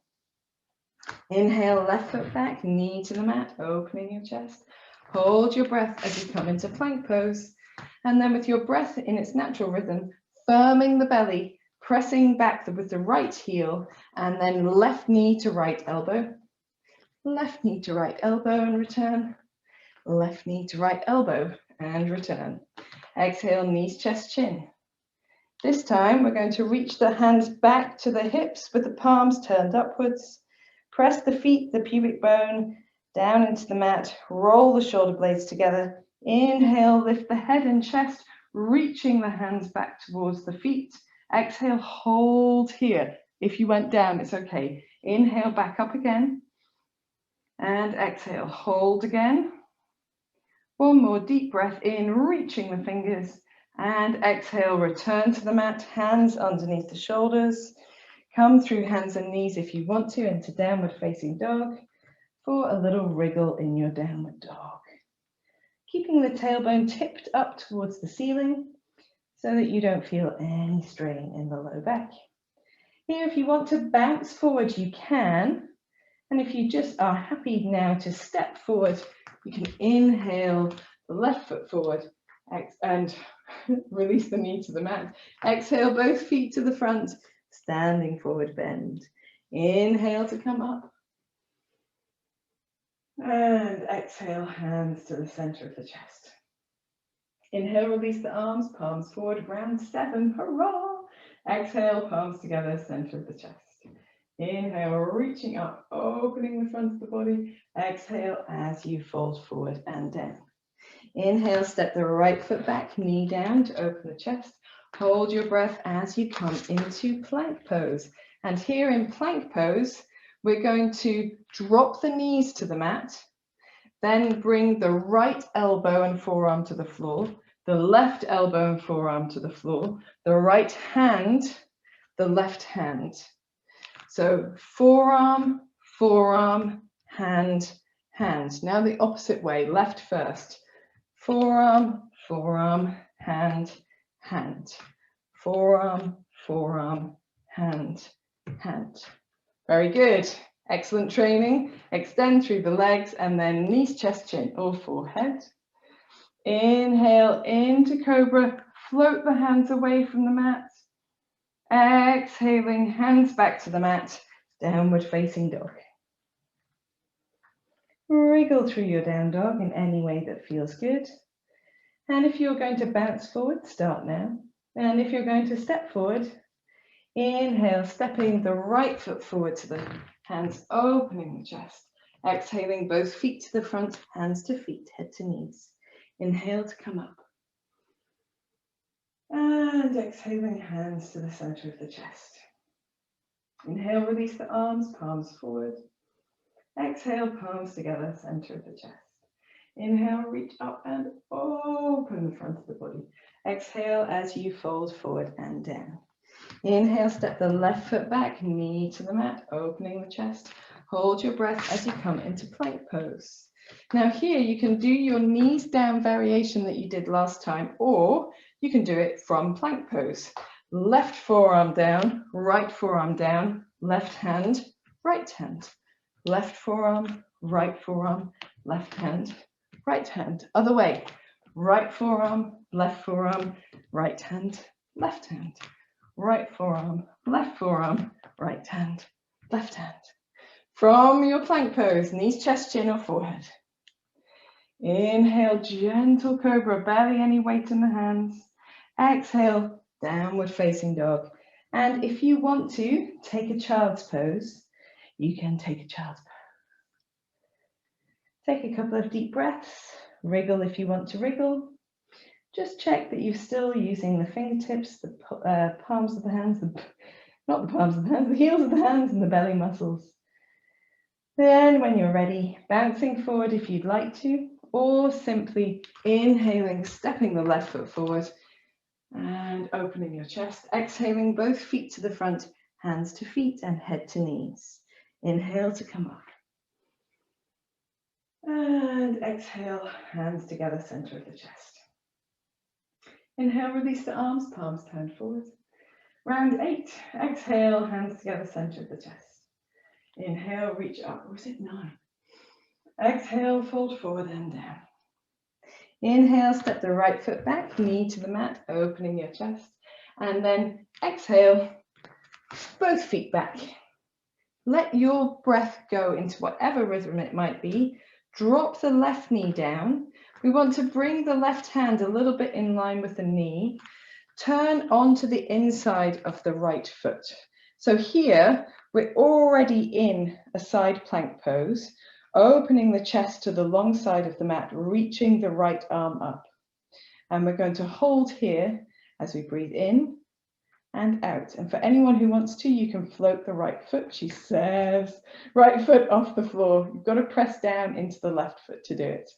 Inhale, left foot back, knee to the mat, opening your chest. Hold your breath as you come into plank pose. And then with your breath in its natural rhythm, firming the belly, pressing back with the right heel, and then left knee to right elbow, left knee to right elbow and return, left knee to right elbow and return. Exhale, knees, chest, chin. This time we're going to reach the hands back to the hips with the palms turned upwards. Press the feet, the pubic bone, down into the mat. Roll the shoulder blades together. Inhale, lift the head and chest, reaching the hands back towards the feet. Exhale, hold here. If you went down, it's okay. Inhale, back up again. And exhale, hold again. One more deep breath in, reaching the fingers. And exhale, return to the mat, hands underneath the shoulders. Come through hands and knees if you want to into downward facing dog for a little wriggle in your downward dog. Keeping the tailbone tipped up towards the ceiling so that you don't feel any strain in the low back. Here, if you want to bounce forward, you can. And if you just are happy now to step forward, you can inhale the left foot forward and release the knee to the mat. Exhale, both feet to the front, standing forward bend. Inhale to come up. And exhale, hands to the center of the chest. Inhale, release the arms, palms forward, round 7, hurrah. Exhale, palms together, center of the chest. Inhale, reaching up, opening the front of the body. Exhale as you fold forward and down. Inhale, step the right foot back, knee down to open the chest. Hold your breath as you come into plank pose. And here in plank pose, we're going to drop the knees to the mat, then bring the right elbow and forearm to the floor, the left elbow and forearm to the floor, the right hand, the left hand. So forearm, forearm, hand, hand. Now the opposite way, left first. Forearm, forearm, hand, hand. Forearm, forearm, hand, hand. Very good. Excellent training. Extend through the legs and then knees, chest, chin, or forehead. Inhale into cobra. Float the hands away from the mat. Exhaling, hands back to the mat. Downward facing dog. Wriggle through your down dog in any way that feels good. And if you're going to bounce forward, start now. And if you're going to step forward, inhale, stepping the right foot forward to the hands, opening the chest. Exhaling, both feet to the front, hands to feet, head to knees. Inhale to come up. And exhaling, hands to the center of the chest. Inhale, release the arms, palms forward. Exhale, palms together, center of the chest. Inhale, reach up and open the front of the body. Exhale as you fold forward and down. Inhale, step the left foot back, knee to the mat, opening the chest. Hold your breath as you come into plank pose. Now here you can do your knees down variation that you did last time, or you can do it from plank pose. Left forearm down, right forearm down, left hand, right hand. Left forearm, left hand, right hand. Other way, right forearm, right hand, left hand. Right forearm, right hand, left hand. From your plank pose, knees, chest, chin, or forehead. Inhale, gentle cobra, barely any weight in the hands. Exhale, downward facing dog. And if you want to take a child's pose, you can take a child's pose. Take a couple of deep breaths, wriggle if you want to wriggle. Just check that you're still using the fingertips, the palms of the hands, not the palms of the hands, the heels of the hands and the belly muscles. Then when you're ready, bouncing forward if you'd like to, or simply inhaling, stepping the left foot forward and opening your chest. Exhaling, both feet to the front, hands to feet and head to knees. Inhale to come up. And exhale, hands together, center of the chest. Inhale, release the arms, palms turned forward. Round 8, exhale, hands together, center of the chest. Inhale, reach up, or is it 9? Exhale, fold forward and down. Inhale, step the right foot back, knee to the mat, opening your chest. And then exhale, both feet back. Let your breath go into whatever rhythm it might be. Drop the left knee down. We want to bring the left hand a little bit in line with the knee. Turn onto the inside of the right foot. So here, we're already in a side plank pose, opening the chest to the long side of the mat, reaching the right arm up. And we're going to hold here as we breathe in and out. And for anyone who wants to, you can float the right foot, she says. Right foot off the floor. You've got to press down into the left foot to do it.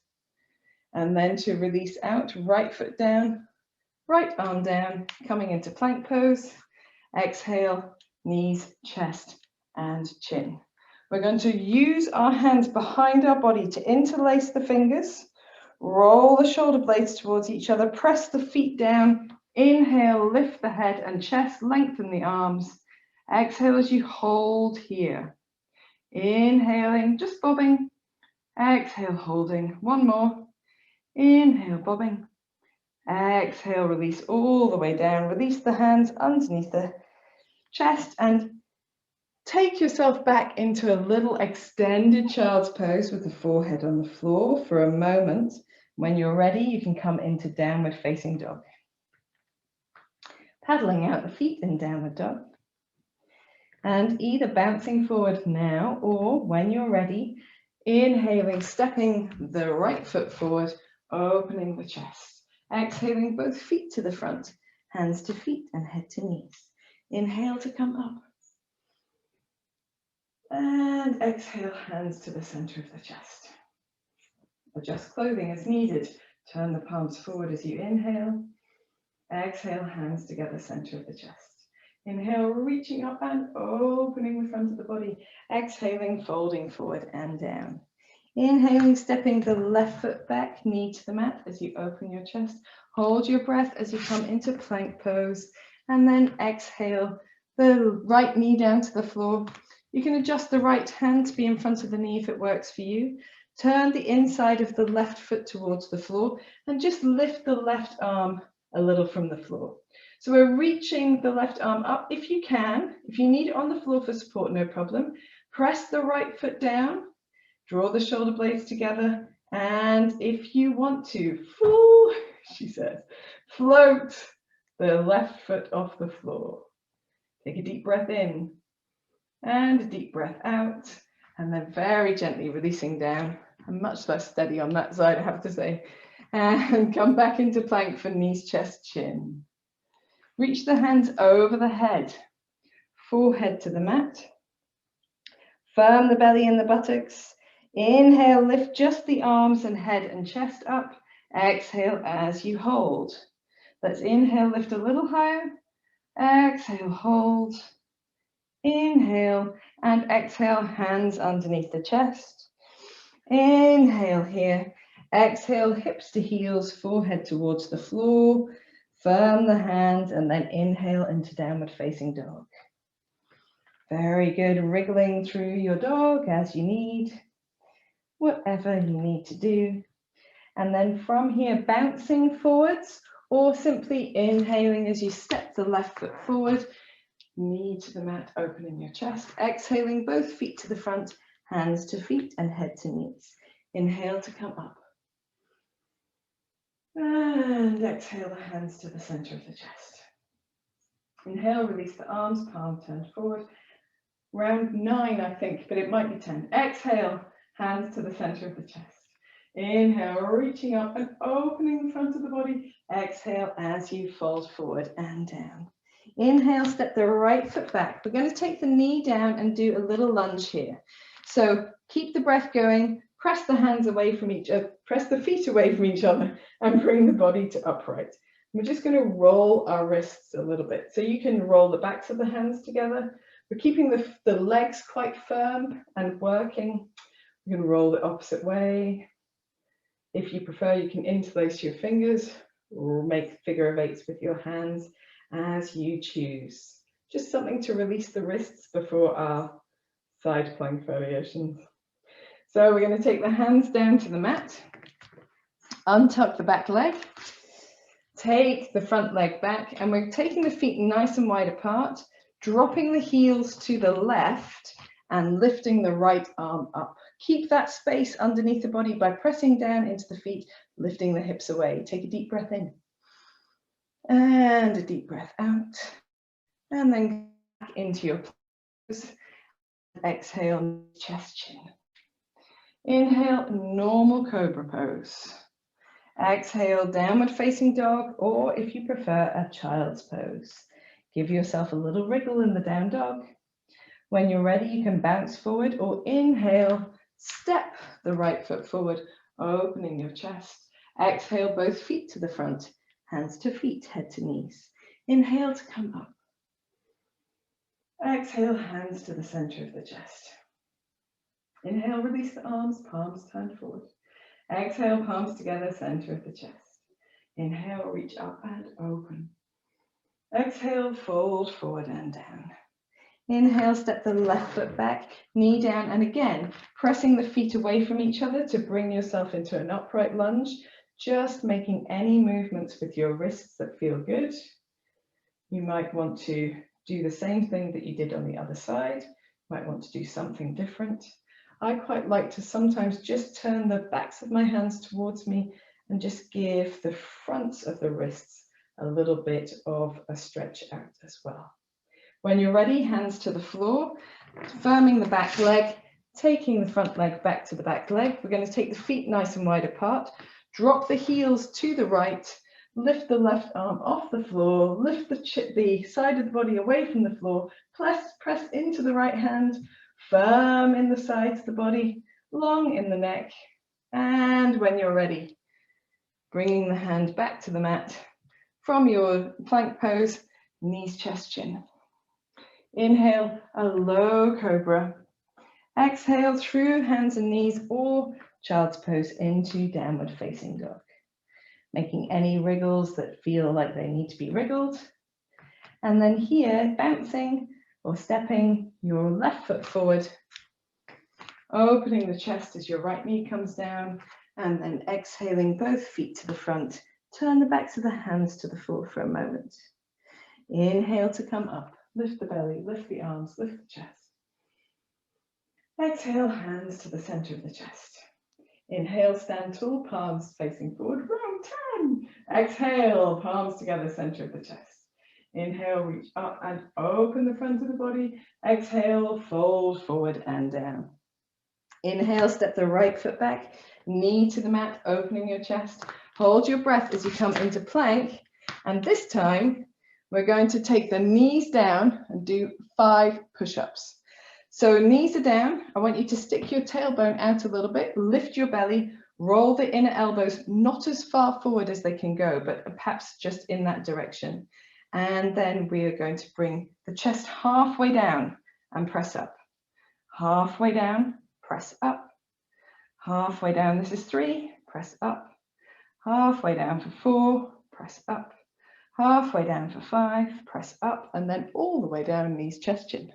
And then to release out, right foot down, right arm down, coming into plank pose. Exhale, knees, chest, and chin. We're going to use our hands behind our body to interlace the fingers, roll the shoulder blades towards each other, press the feet down. Inhale, lift the head and chest, lengthen the arms. Exhale as you hold here. Inhaling, just bobbing. Exhale, holding. One more. Inhale, bobbing. Exhale, release all the way down. Release the hands underneath the chest and take yourself back into a little extended child's pose with the forehead on the floor for a moment. When you're ready, you can come into downward facing dog. Paddling out the feet in downward dog. And either bouncing forward now or when you're ready, inhaling, stepping the right foot forward, opening the chest. Exhaling, both feet to the front, hands to feet and head to knees. Inhale to come up. And exhale, hands to the center of the chest. Adjust clothing as needed. Turn the palms forward as you inhale. Exhale, hands together, center of the chest. Inhale, reaching up and opening the front of the body. Exhaling, folding forward and down. Inhaling, stepping the left foot back, knee to the mat as you open your chest. Hold your breath as you come into plank pose. And then exhale, the right knee down to the floor. You can adjust the right hand to be in front of the knee if it works for you. Turn the inside of the left foot towards the floor and just lift the left arm a little from the floor. So we're reaching the left arm up if you can. If you need it on the floor for support, no problem. Press the right foot down, draw the shoulder blades together, and if you want to, she says, float the left foot off the floor. Take a deep breath in and a deep breath out, and then very gently releasing down. I'm much less steady on that side, I have to say. And come back into plank for knees, chest, chin. Reach the hands over the head, forehead to the mat. Firm the belly and the buttocks. Inhale, lift just the arms and head and chest up. Exhale as you hold. Let's inhale, lift a little higher. Exhale, hold. Inhale and exhale, hands underneath the chest. Inhale here. Exhale, hips to heels, forehead towards the floor. Firm the hands and then inhale into downward facing dog. Very good, wriggling through your dog as you need, whatever you need to do. And then from here, bouncing forwards or simply inhaling as you step the left foot forward, knee to the mat, opening your chest. Exhaling, both feet to the front, hands to feet and head to knees. Inhale to come up. And exhale the hands to the center of the chest. Inhale, release the arms, palm turned forward. Round 9, I think, but it might be 10. Exhale, hands to the center of the chest. Inhale, reaching up and opening the front of the body. Exhale as you fold forward and down. Inhale, step the right foot back. We're going to take the knee down and do a little lunge here. So keep the breath going. Press the hands away from each other, press the feet away from each other and bring the body to upright. We're just going to roll our wrists a little bit. So you can roll the backs of the hands together. We're keeping the legs quite firm and working. You can roll the opposite way. If you prefer, you can interlace your fingers or make figure of eights with your hands as you choose. Just something to release the wrists before our side plank variations. So we're going to take the hands down to the mat, untuck the back leg, Take the front leg back, and we're taking the feet nice and wide apart, dropping the heels to the left and lifting the right arm up. Keep that space underneath the body by pressing down into the feet, lifting the hips away. Take a deep breath in and a deep breath out, and then back into your pose. Exhale, chest chin. Inhale, normal cobra pose. Exhale, downward facing dog, or if you prefer, a child's pose. Give yourself a little wriggle in the down dog. When you're ready, you can bounce forward, or inhale, step the right foot forward, opening your chest. Exhale, both feet to the front, hands to feet, head to knees. Inhale to come up. Exhale, hands to the center of the chest. Inhale, release the arms, palms turned forward. Exhale, palms together, center of the chest. Inhale, reach up and open. Exhale, fold forward and down. Inhale, step the left foot back, knee down, and again, pressing the feet away from each other to bring yourself into an upright lunge, just making any movements with your wrists that feel good. You might want to do the same thing that you did on the other side. You might want to do something different. I quite like to sometimes just turn the backs of my hands towards me and just give the fronts of the wrists a little bit of a stretch out as well. When you're ready, hands to the floor, firming the back leg, taking the front leg back to the back leg. We're going to take the feet nice and wide apart, drop the heels to the right, lift the left arm off the floor, lift the side of the body away from the floor, press into the right hand, firm in the sides of the body, long in the neck. And when you're ready, bringing the hand back to the mat from your plank pose, knees, chest, chin. Inhale, a low cobra. Exhale through hands and knees or child's pose into downward facing dog. Making any wriggles that feel like they need to be wriggled. And then here, bouncing or stepping your left foot forward, opening the chest as your right knee comes down, and then exhaling both feet to the front. Turn the backs of the hands to the floor for a moment. Inhale to come up. Lift the belly, lift the arms, lift the chest. Exhale, hands to the center of the chest. Inhale, stand tall, palms facing forward, round 10. Exhale, palms together, center of the chest. Inhale, reach up and open the front of the body. Exhale, fold forward and down. Inhale, step the right foot back, knee to the mat, opening your chest. Hold your breath as you come into plank. And this time, we're going to take the knees down and do 5 push-ups. So knees are down. I want you to stick your tailbone out a little bit, lift your belly, roll the inner elbows not as far forward as they can go, but perhaps just in that direction. And then we are going to bring the chest halfway down and press up. Halfway down, press up. Halfway down, this is 3, press up. Halfway down for 4, press up. Halfway down for 5, press up, and then all the way down, knees, chest, chin.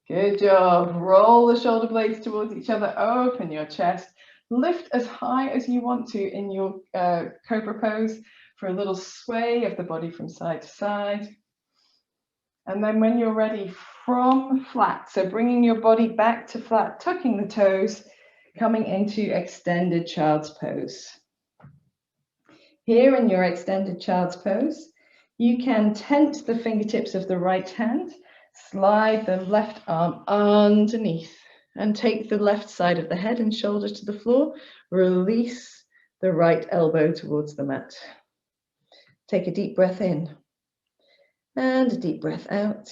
Good job. Roll the shoulder blades towards each other, open your chest, lift as high as you want to in your cobra pose for a little sway of the body from side to side. And then when you're ready, from flat, so bringing your body back to flat, tucking the toes, coming into extended child's pose. Here in your extended child's pose, you can tent the fingertips of the right hand, slide the left arm underneath, and take the left side of the head and shoulder to the floor. Release the right elbow towards the mat. Take a deep breath in and a deep breath out.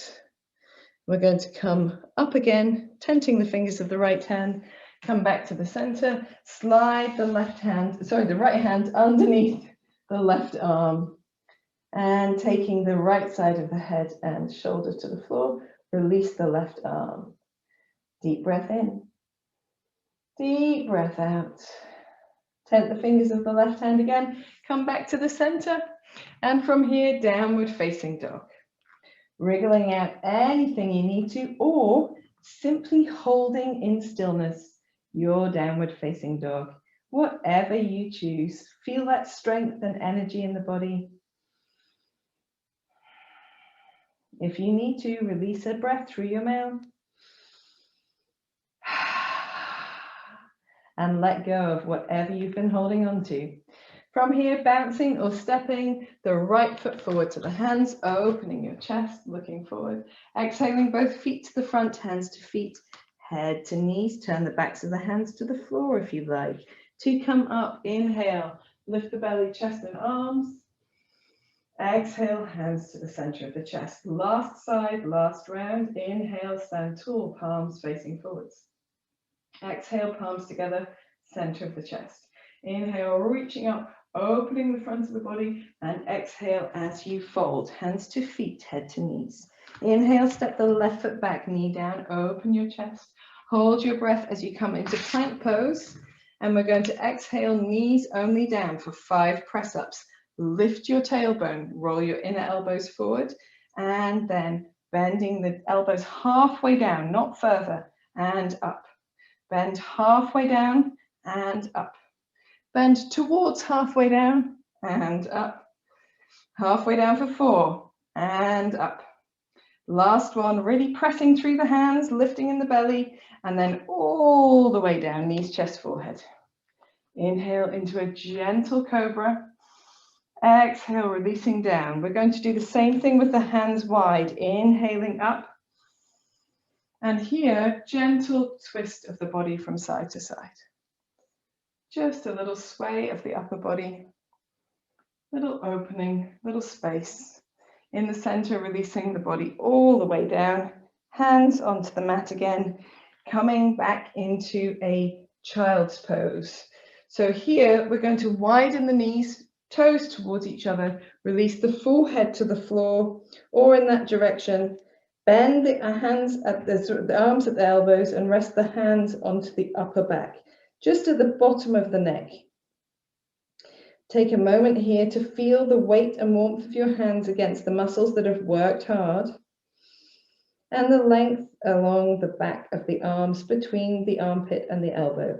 We're going to come up again, tenting the fingers of the right hand, come back to the center, slide the right hand underneath the left arm, and taking the right side of the head and shoulder to the floor, release the left arm. Deep breath in, deep breath out. Tent the fingers of the left hand again, come back to the center, and from here, downward facing dog. Wriggling out anything you need to, or simply holding in stillness your downward facing dog. Whatever you choose, feel that strength and energy in the body. If you need to, release a breath through your mouth. And let go of whatever you've been holding on to. From here, bouncing or stepping the right foot forward to the hands, opening your chest, looking forward. Exhaling both feet to the front, hands to feet, head to knees. Turn the backs of the hands to the floor if you like. To come up, inhale, lift the belly, chest and arms. Exhale, hands to the center of the chest. Last side, last round. Inhale, stand tall, palms facing forwards. Exhale, palms together, center of the chest. Inhale, reaching up, opening the front of the body, and exhale as you fold, hands to feet, head to knees. Inhale, step the left foot back, knee down, open your chest. Hold your breath as you come into plank pose, and we're going to exhale, knees only down for 5 press-ups. Lift your tailbone, roll your inner elbows forward, and then bending the elbows halfway down, not further, and up. Bend halfway down and up. Bend towards halfway down and up. Halfway down for 4 and up. Last one, really pressing through the hands, lifting in the belly, and then all the way down, knees, chest, forehead. Inhale into a gentle cobra. Exhale, releasing down. We're going to do the same thing with the hands wide. Inhaling up. And here, gentle twist of the body from side to side. Just a little sway of the upper body. Little opening, little space. In the center, releasing the body all the way down. Hands onto the mat again. Coming back into a child's pose. So here, we're going to widen the knees, toes towards each other. Release the full head to the floor or in that direction. Bend the hands at the arms at the elbows and rest the hands onto the upper back, just at the bottom of the neck. Take a moment here to feel the weight and warmth of your hands against the muscles that have worked hard, and the length along the back of the arms between the armpit and the elbow.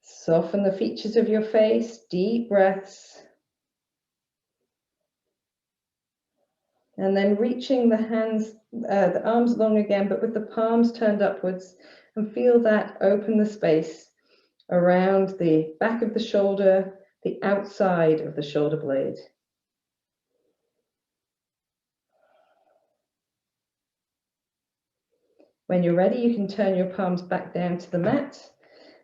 Soften the features of your face, deep breaths. And then reaching the hands, the arms long again, but with the palms turned upwards, and feel that open the space around the back of the shoulder, the outside of the shoulder blade. When you're ready, you can turn your palms back down to the mat,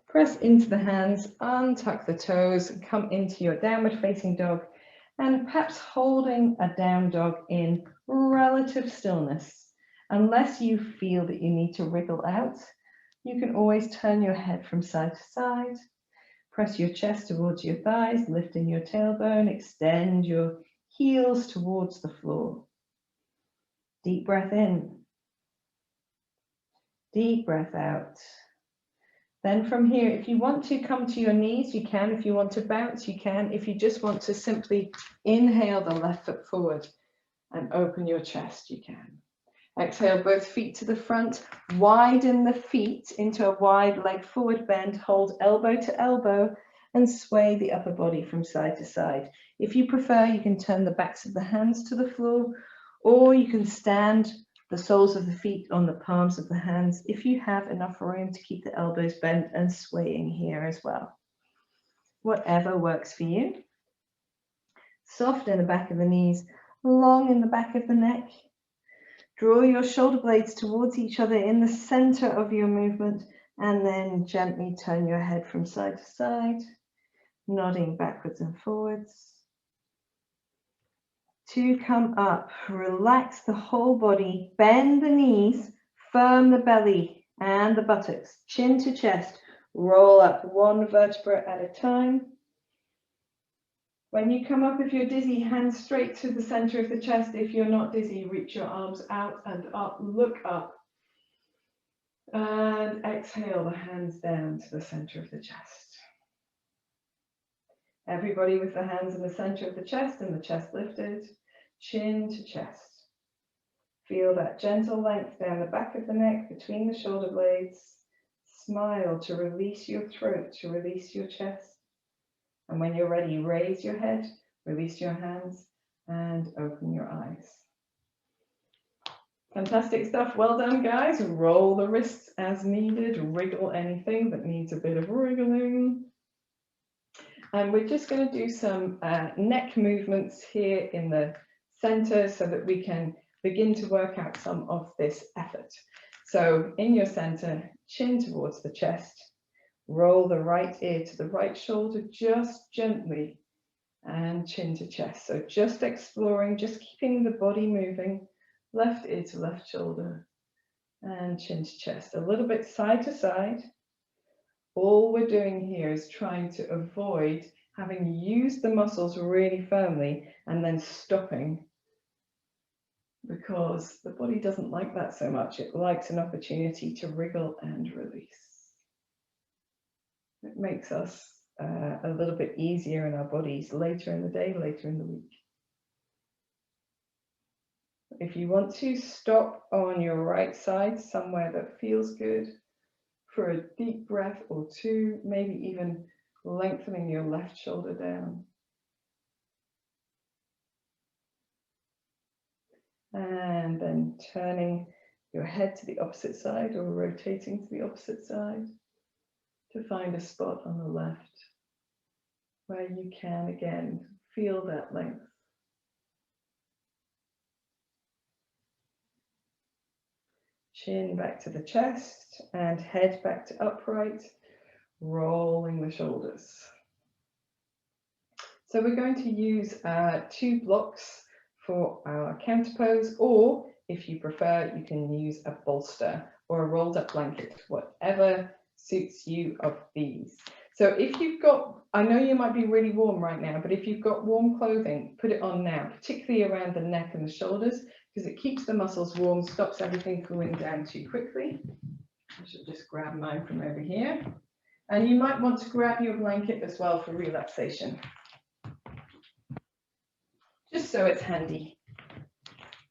press into the hands, untuck the toes, and come into your downward facing dog. And perhaps holding a down dog in relative stillness. Unless you feel that you need to wriggle out, you can always turn your head from side to side. Press your chest towards your thighs, lifting your tailbone, extend your heels towards the floor. Deep breath in. Deep breath out. Then from here, if you want to come to your knees, you can. If you want to bounce, you can. If you just want to simply inhale the left foot forward and open your chest, you can. Exhale, both feet to the front. Widen the feet into a wide leg forward bend. Hold elbow to elbow and sway the upper body from side to side. If you prefer, you can turn the backs of the hands to the floor, or you can stand the soles of the feet on the palms of the hands if you have enough room to keep the elbows bent and swaying here as well. Whatever works for you. Soft in the back of the knees, long in the back of the neck. Draw your shoulder blades towards each other in the center of your movement, and then gently turn your head from side to side, nodding backwards and forwards. To come up, relax the whole body, bend the knees, firm the belly and the buttocks, chin to chest, roll up one vertebra at a time. When you come up, if you're dizzy, hands straight to the center of the chest. If you're not dizzy, reach your arms out and up, look up. And exhale the hands down to the center of the chest. Everybody with the hands in the center of the chest and the chest lifted, chin to chest. Feel that gentle length down the back of the neck between the shoulder blades. Smile to release your throat, to release your chest. And when you're ready, raise your head, release your hands, and open your eyes. Fantastic stuff. Well done, guys. Roll the wrists as needed. Wriggle anything that needs a bit of wriggling. And we're just going to do some neck movements here in the center so that we can begin to work out some of this effort. So in your center, chin towards the chest, roll the right ear to the right shoulder, just gently, and chin to chest. So just exploring, just keeping the body moving, left ear to left shoulder, and chin to chest. A little bit side to side. All we're doing here is trying to avoid having used the muscles really firmly and then stopping, because the body doesn't like that so much. It likes an opportunity to wriggle and release. It makes us a little bit easier in our bodies later in the day, later in the week. If you want to, stop on your right side somewhere that feels good for a deep breath or two, maybe even lengthening your left shoulder down. And then turning your head to the opposite side or rotating to the opposite side to find a spot on the left where you can again feel that length. Chin back to the chest and head back to upright, rolling the shoulders. So we're going to use 2 blocks for our counter pose, or if you prefer, you can use a bolster or a rolled up blanket, whatever suits you of these. So if you've got, I know you might be really warm right now, but if you've got warm clothing, put it on now, particularly around the neck and the shoulders, because it keeps the muscles warm, stops everything cooling down too quickly. I should just grab mine from over here. And you might want to grab your blanket as well for relaxation, just so it's handy.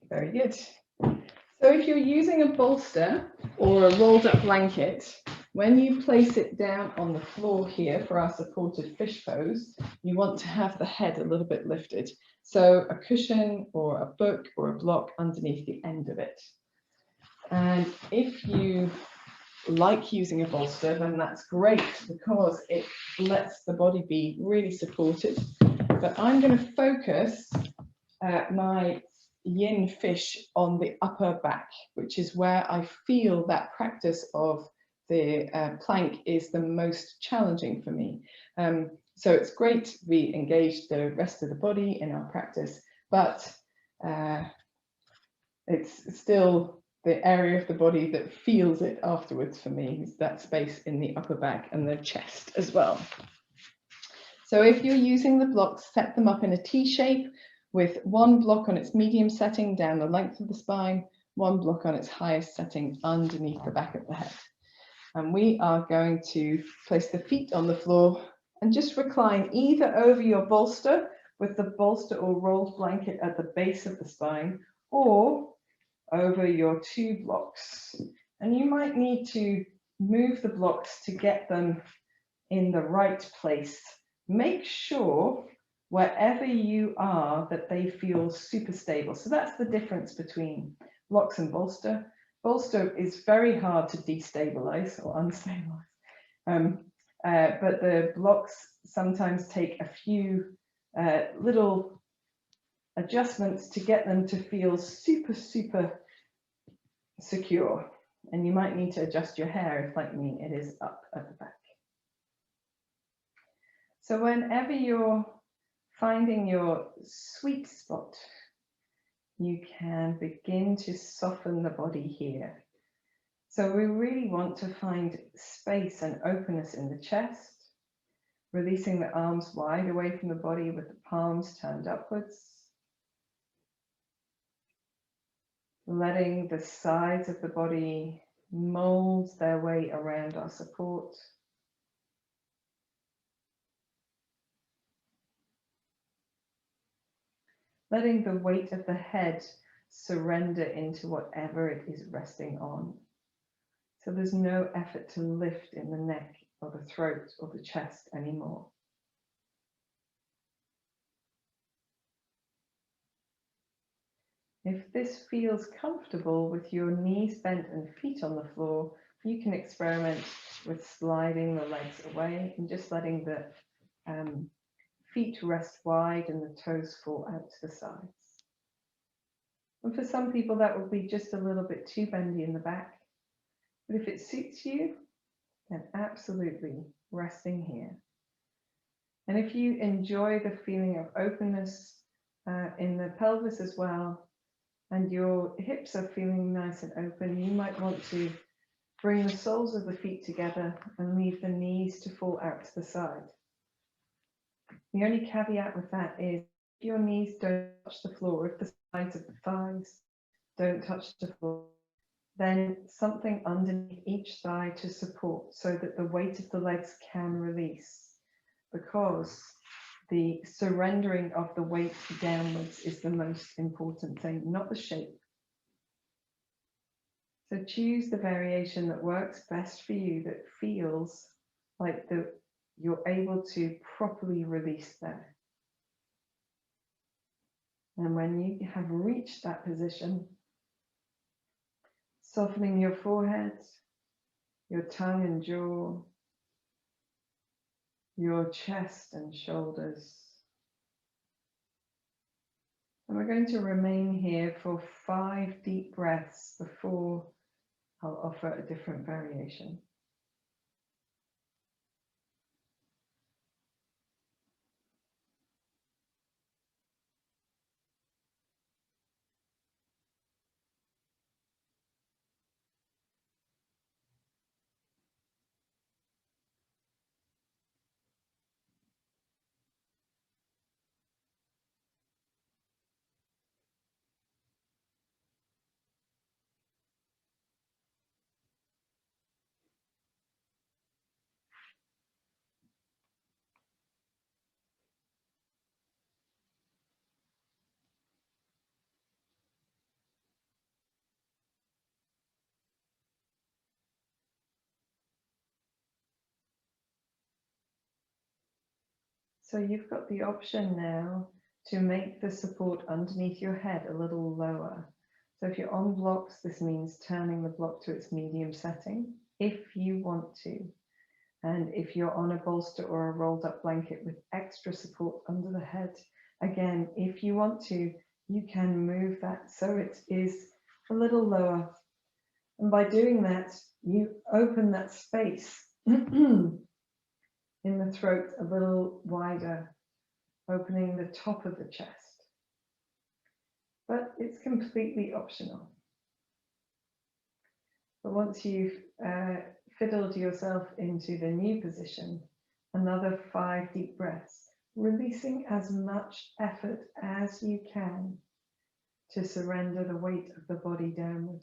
Very good. So if you're using a bolster or a rolled up blanket, when you place it down on the floor here for our supported fish pose, you want to have the head a little bit lifted. So a cushion or a book or a block underneath the end of it. And if you like using a bolster, then that's great because it lets the body be really supported. But I'm going to focus my yin fish on the upper back, which is where I feel that practice of the plank is the most challenging for me. So it's great we engage the rest of the body in our practice, but it's still the area of the body that feels it afterwards for me, is that space in the upper back and the chest as well. So if you're using the blocks, set them up in a T shape with 1 block on its medium setting down the length of the spine, 1 block on its highest setting underneath the back of the head. And we are going to place the feet on the floor and just recline either over your bolster with the bolster or rolled blanket at the base of the spine, or over your 2 blocks. And you might need to move the blocks to get them in the right place. Make sure wherever you are that they feel super stable. So that's the difference between blocks and bolster. Bolster is very hard to destabilize or unstabilize, but the blocks sometimes take a few little adjustments to get them to feel super secure. And you might need to adjust your hair if, like me, it is up at the back. So whenever you're finding your sweet spot, you can begin to soften the body here. So we really want to find space and openness in the chest, releasing the arms wide away from the body with the palms turned upwards. Letting the sides of the body mold their way around our support. Letting the weight of the head surrender into whatever it is resting on. So there's no effort to lift in the neck or the throat or the chest anymore. If this feels comfortable with your knees bent and feet on the floor, you can experiment with sliding the legs away and just letting the feet rest wide and the toes fall out to the sides. And for some people, that will be just a little bit too bendy in the back. But if it suits you, then absolutely resting here. And if you enjoy the feeling of openness in the pelvis as well, and your hips are feeling nice and open, you might want to bring the soles of the feet together and leave the knees to fall out to the side. The only caveat with that is if your knees don't touch the floor, if the sides of the thighs don't touch the floor, then something underneath each thigh to support so that the weight of the legs can release, because the surrendering of the weight downwards is the most important thing, not the shape. So choose the variation that works best for you, that feels like you're able to properly release there. And when you have reached that position, softening your forehead, your tongue and jaw, your chest and shoulders. And we're going to remain here for 5 deep breaths before I'll offer a different variation. So you've got the option now to make the support underneath your head a little lower. So if you're on blocks, this means turning the block to its medium setting, if you want to. And if you're on a bolster or a rolled up blanket with extra support under the head, again, if you want to, you can move that so it is a little lower. And by doing that, you open that space in the throat a little wider, opening the top of the chest. But it's completely optional. But once you've fiddled yourself into the new position, another 5 deep breaths, releasing as much effort as you can to surrender the weight of the body downward.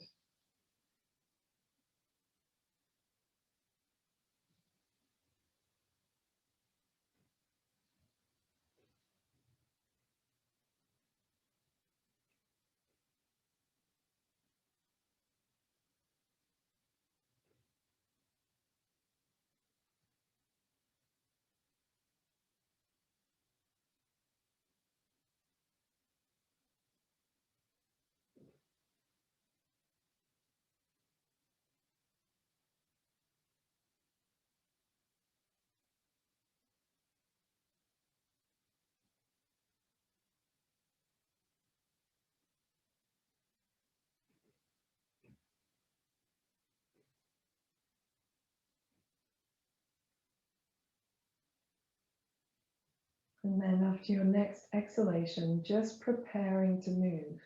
And then after your next exhalation, just preparing to move.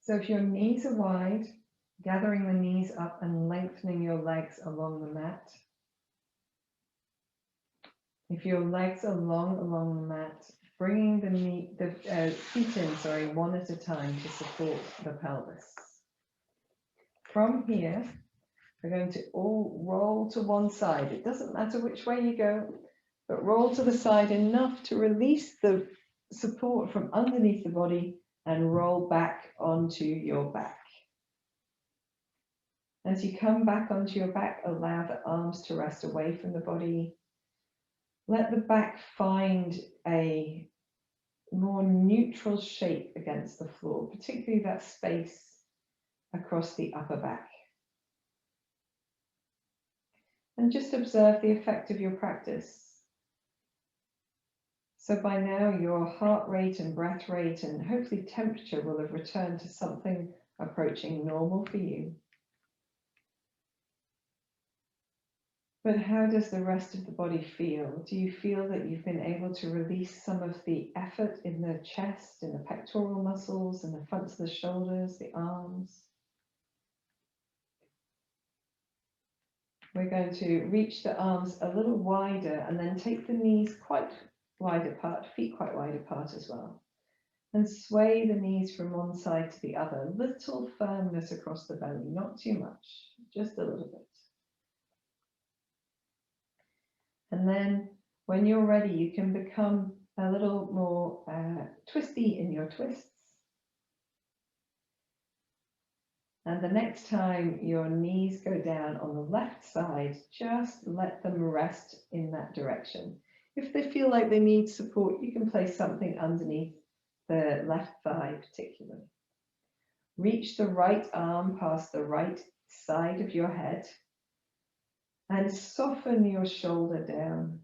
So if your knees are wide, gathering the knees up and lengthening your legs along the mat. If your legs are long along the mat, bringing the feet in, one at a time to support the pelvis. From here, we're going to all roll to one side. It doesn't matter which way you go, but roll to the side enough to release the support from underneath the body and roll back onto your back. As you come back onto your back, allow the arms to rest away from the body. Let the back find a more neutral shape against the floor, particularly that space across the upper back. And just observe the effect of your practice. So by now your heart rate and breath rate and hopefully temperature will have returned to something approaching normal for you. But how does the rest of the body feel? Do you feel that you've been able to release some of the effort in the chest, in the pectoral muscles, in the fronts of the shoulders, the arms? We're going to reach the arms a little wider and then take the knees quite wide apart, feet quite wide apart as well. And sway the knees from one side to the other. Little firmness across the belly, not too much, just a little bit. And then when you're ready, you can become a little more twisty in your twists. And the next time your knees go down on the left side, just let them rest in that direction. If they feel like they need support, you can place something underneath the left thigh particularly. Reach the right arm past the right side of your head and soften your shoulder down.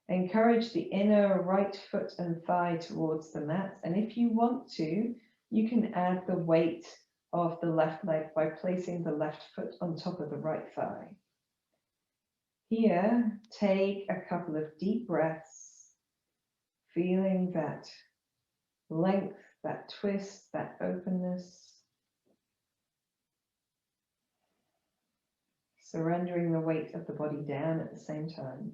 Encourage the inner right foot and thigh towards the mat. And if you want to, you can add the weight of the left leg by placing the left foot on top of the right thigh. Here, take a couple of deep breaths, feeling that length, that twist, that openness. Surrendering the weight of the body down at the same time.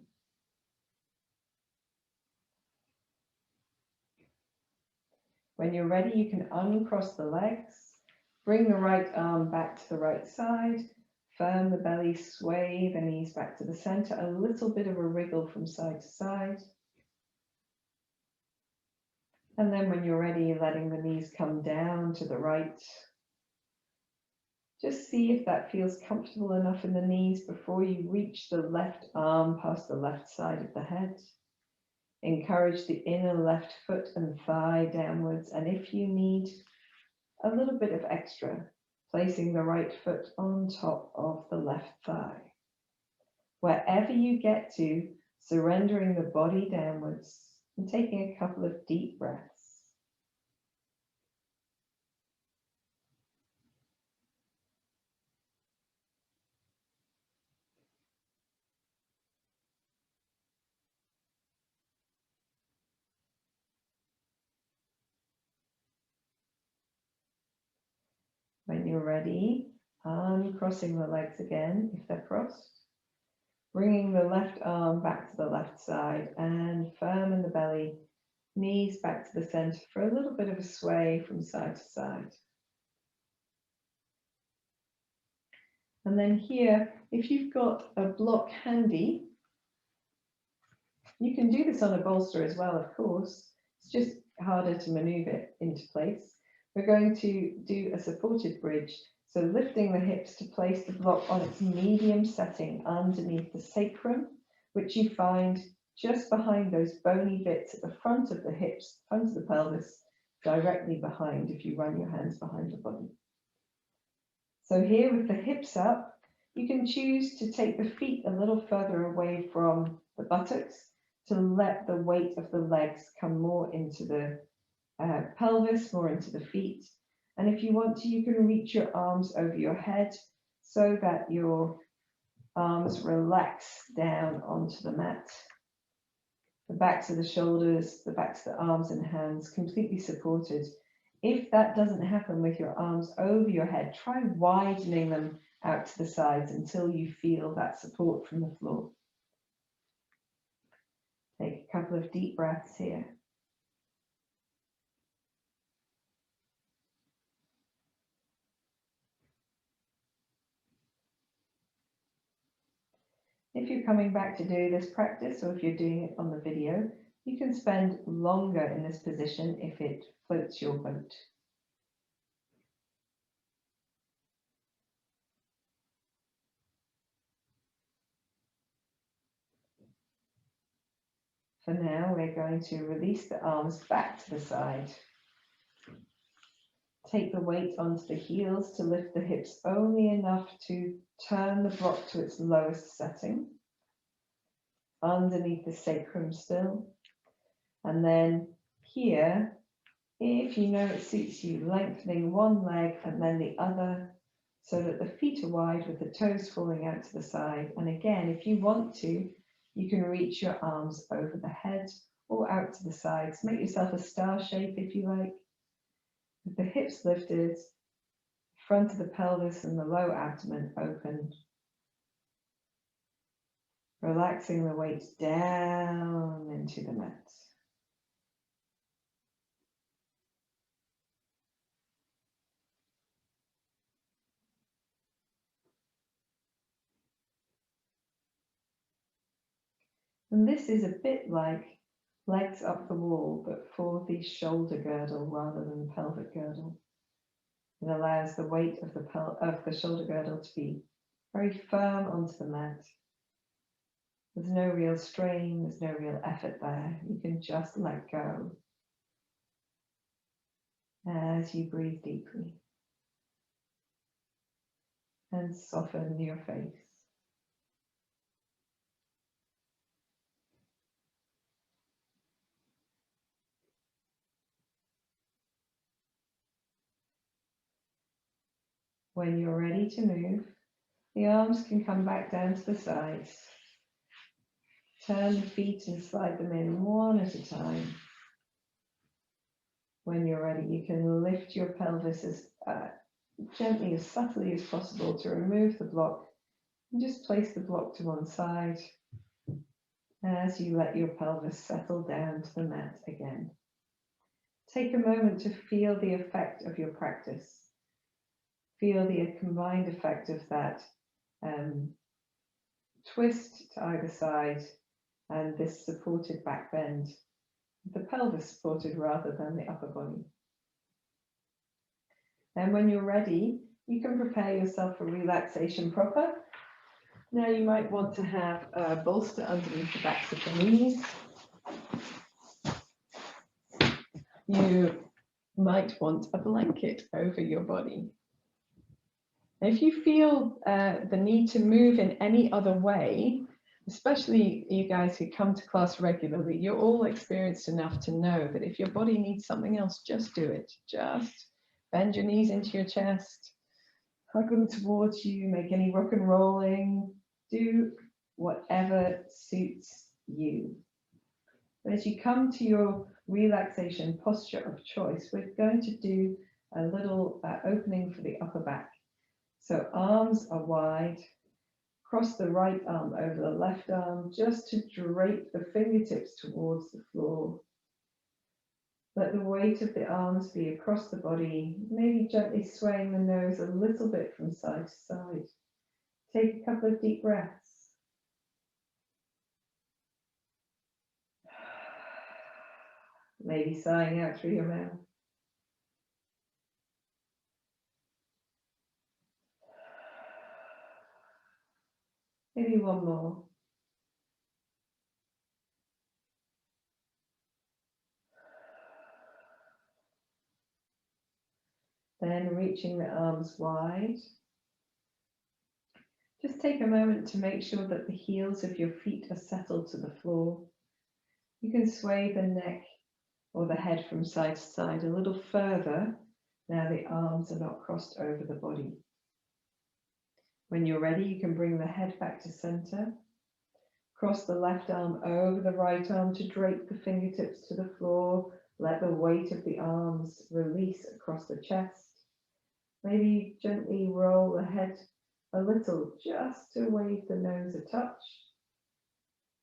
When you're ready, you can uncross the legs, bring the right arm back to the right side, firm the belly, sway the knees back to the center, a little bit of a wriggle from side to side. And then when you're ready, letting the knees come down to the right. Just see if that feels comfortable enough in the knees before you reach the left arm past the left side of the head. Encourage the inner left foot and thigh downwards, and if you need a little bit of extra, placing the right foot on top of the left thigh. Wherever you get to, surrendering the body downwards and taking a couple of deep breaths. When you're ready, uncrossing the legs again if they're crossed. Bringing the left arm back to the left side and firm in the belly, knees back to the center for a little bit of a sway from side to side. And then here, if you've got a block handy, you can do this on a bolster as well, of course. It's just harder to maneuver it into place. We're going to do a supported bridge. So lifting the hips to place the block on its medium setting underneath the sacrum, which you find just behind those bony bits at the front of the hips, front of the pelvis, directly behind if you run your hands behind the body. So here with the hips up, you can choose to take the feet a little further away from the buttocks to let the weight of the legs come more into the pelvis, more into the feet. And if you want to, you can reach your arms over your head so that your arms relax down onto the mat. The backs of the shoulders, the backs of the arms and hands completely supported. If that doesn't happen with your arms over your head, try widening them out to the sides until you feel that support from the floor. Take a couple of deep breaths here. If you're coming back to do this practice, or if you're doing it on the video, you can spend longer in this position if it floats your boat. For now, we're going to release the arms back to the side. Take the weight onto the heels to lift the hips only enough to turn the block to its lowest setting, underneath the sacrum still. And then here, if you know it suits you, lengthening one leg and then the other so that the feet are wide with the toes falling out to the side. And again, if you want to, you can reach your arms over the head or out to the sides. Make yourself a star shape if you like. With the hips lifted, front of the pelvis and the low abdomen open. Relaxing the weight down into the mat. And this is a bit like legs up the wall, but for the shoulder girdle rather than the pelvic girdle. It allows the weight of the shoulder girdle to be very firm onto the mat. There's no real strain, there's no real effort there. You can just let go as you breathe deeply and soften your face. When you're ready to move, the arms can come back down to the sides. Turn the feet and slide them in one at a time. When you're ready, you can lift your pelvis as gently, as subtly as possible to remove the block. And just place the block to one side as you let your pelvis settle down to the mat again. Take a moment to feel the effect of your practice. Feel the combined effect of that twist to either side and this supported back bend. The pelvis supported rather than the upper body. And when you're ready, you can prepare yourself for relaxation proper. Now you might want to have a bolster underneath the backs of the knees. You might want a blanket over your body. If you feel the need to move in any other way, especially you guys who come to class regularly, you're all experienced enough to know that if your body needs something else, just do it. Just bend your knees into your chest, hug them towards you, make any rock and rolling, do whatever suits you. But as you come to your relaxation posture of choice, we're going to do a little opening for the upper back. So arms are wide, cross the right arm over the left arm just to drape the fingertips towards the floor. Let the weight of the arms be across the body, maybe gently swaying the nose a little bit from side to side. Take a couple of deep breaths. Maybe sighing out through your mouth. Maybe one more. Then reaching the arms wide. Just take a moment to make sure that the heels of your feet are settled to the floor. You can sway the neck or the head from side to side a little further. Now the arms are not crossed over the body. When you're ready, you can bring the head back to center. Cross the left arm over the right arm to drape the fingertips to the floor. Let the weight of the arms release across the chest. Maybe gently roll the head a little just to wave the nose a touch.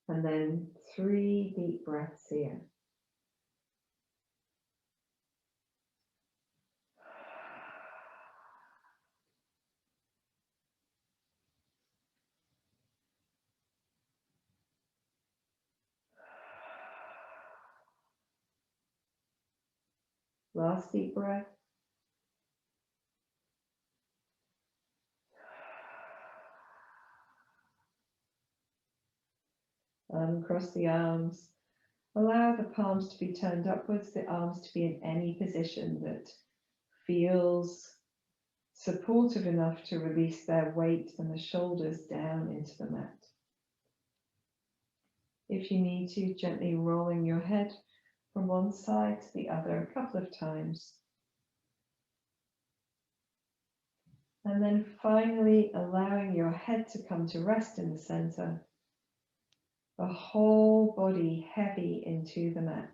And then 3 deep breaths here. Last deep breath. Uncross the arms, Allow the palms to be turned upwards, the arms to be in any position that feels supportive enough to release their weight and the shoulders down into the mat. If you need to, gently rolling your head from one side to the other a couple of times. And then finally allowing your head to come to rest in the center, the whole body heavy into the mat.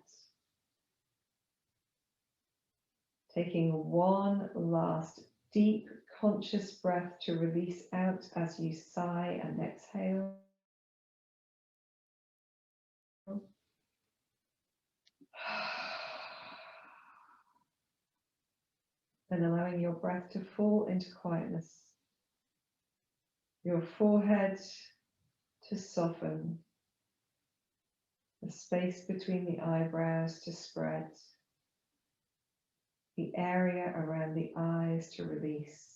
Taking one last deep conscious breath to release out as you sigh and exhale. Then allowing your breath to fall into quietness. Your forehead to soften. The space between the eyebrows to spread. The area around the eyes to release.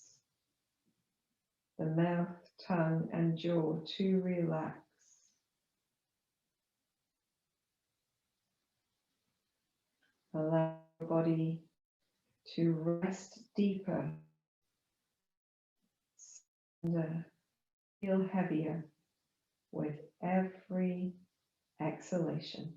The mouth, tongue, and jaw to relax. Allow your body to rest deeper and feel heavier with every exhalation.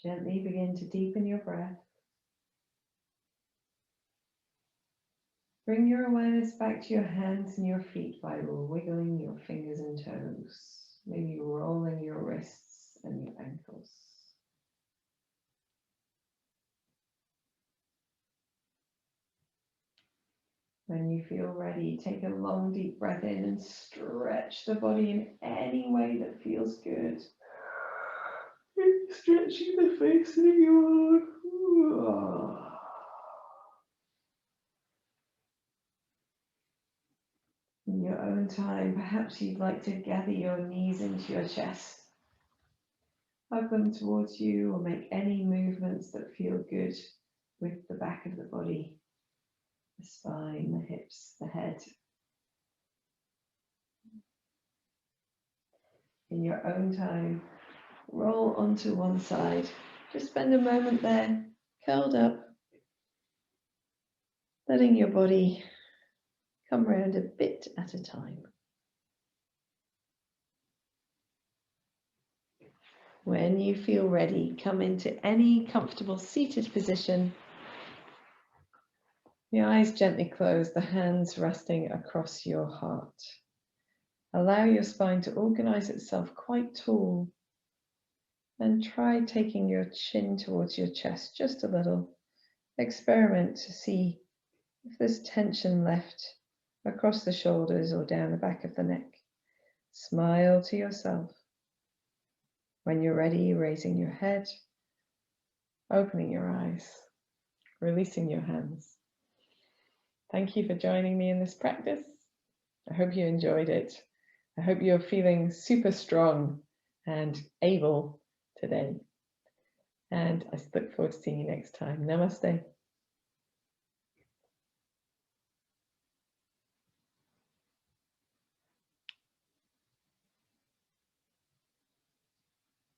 Gently begin to deepen your breath. Bring your awareness back to your hands and your feet by wiggling your fingers and toes, maybe rolling your wrists and your ankles. When you feel ready, take a long deep breath in and stretch the body in any way that feels good. Stretching the face of your in your own time, perhaps you'd like to gather your knees into your chest. Hug them towards you or make any movements that feel good with the back of the body, the spine, the hips, the head. In your own time, roll onto one side. Just spend a moment there, curled up, letting your body come round a bit at a time. When you feel ready, come into any comfortable seated position. The eyes gently closed, the hands resting across your heart. Allow your spine to organize itself quite tall. And try taking your chin towards your chest just a little. Experiment to see if there's tension left across the shoulders or down the back of the neck. Smile to yourself. When you're ready, raising your head, opening your eyes, releasing your hands. Thank you for joining me in this practice. I hope you enjoyed it. I hope you're feeling super strong and able today. And I look forward to seeing you next time. Namaste.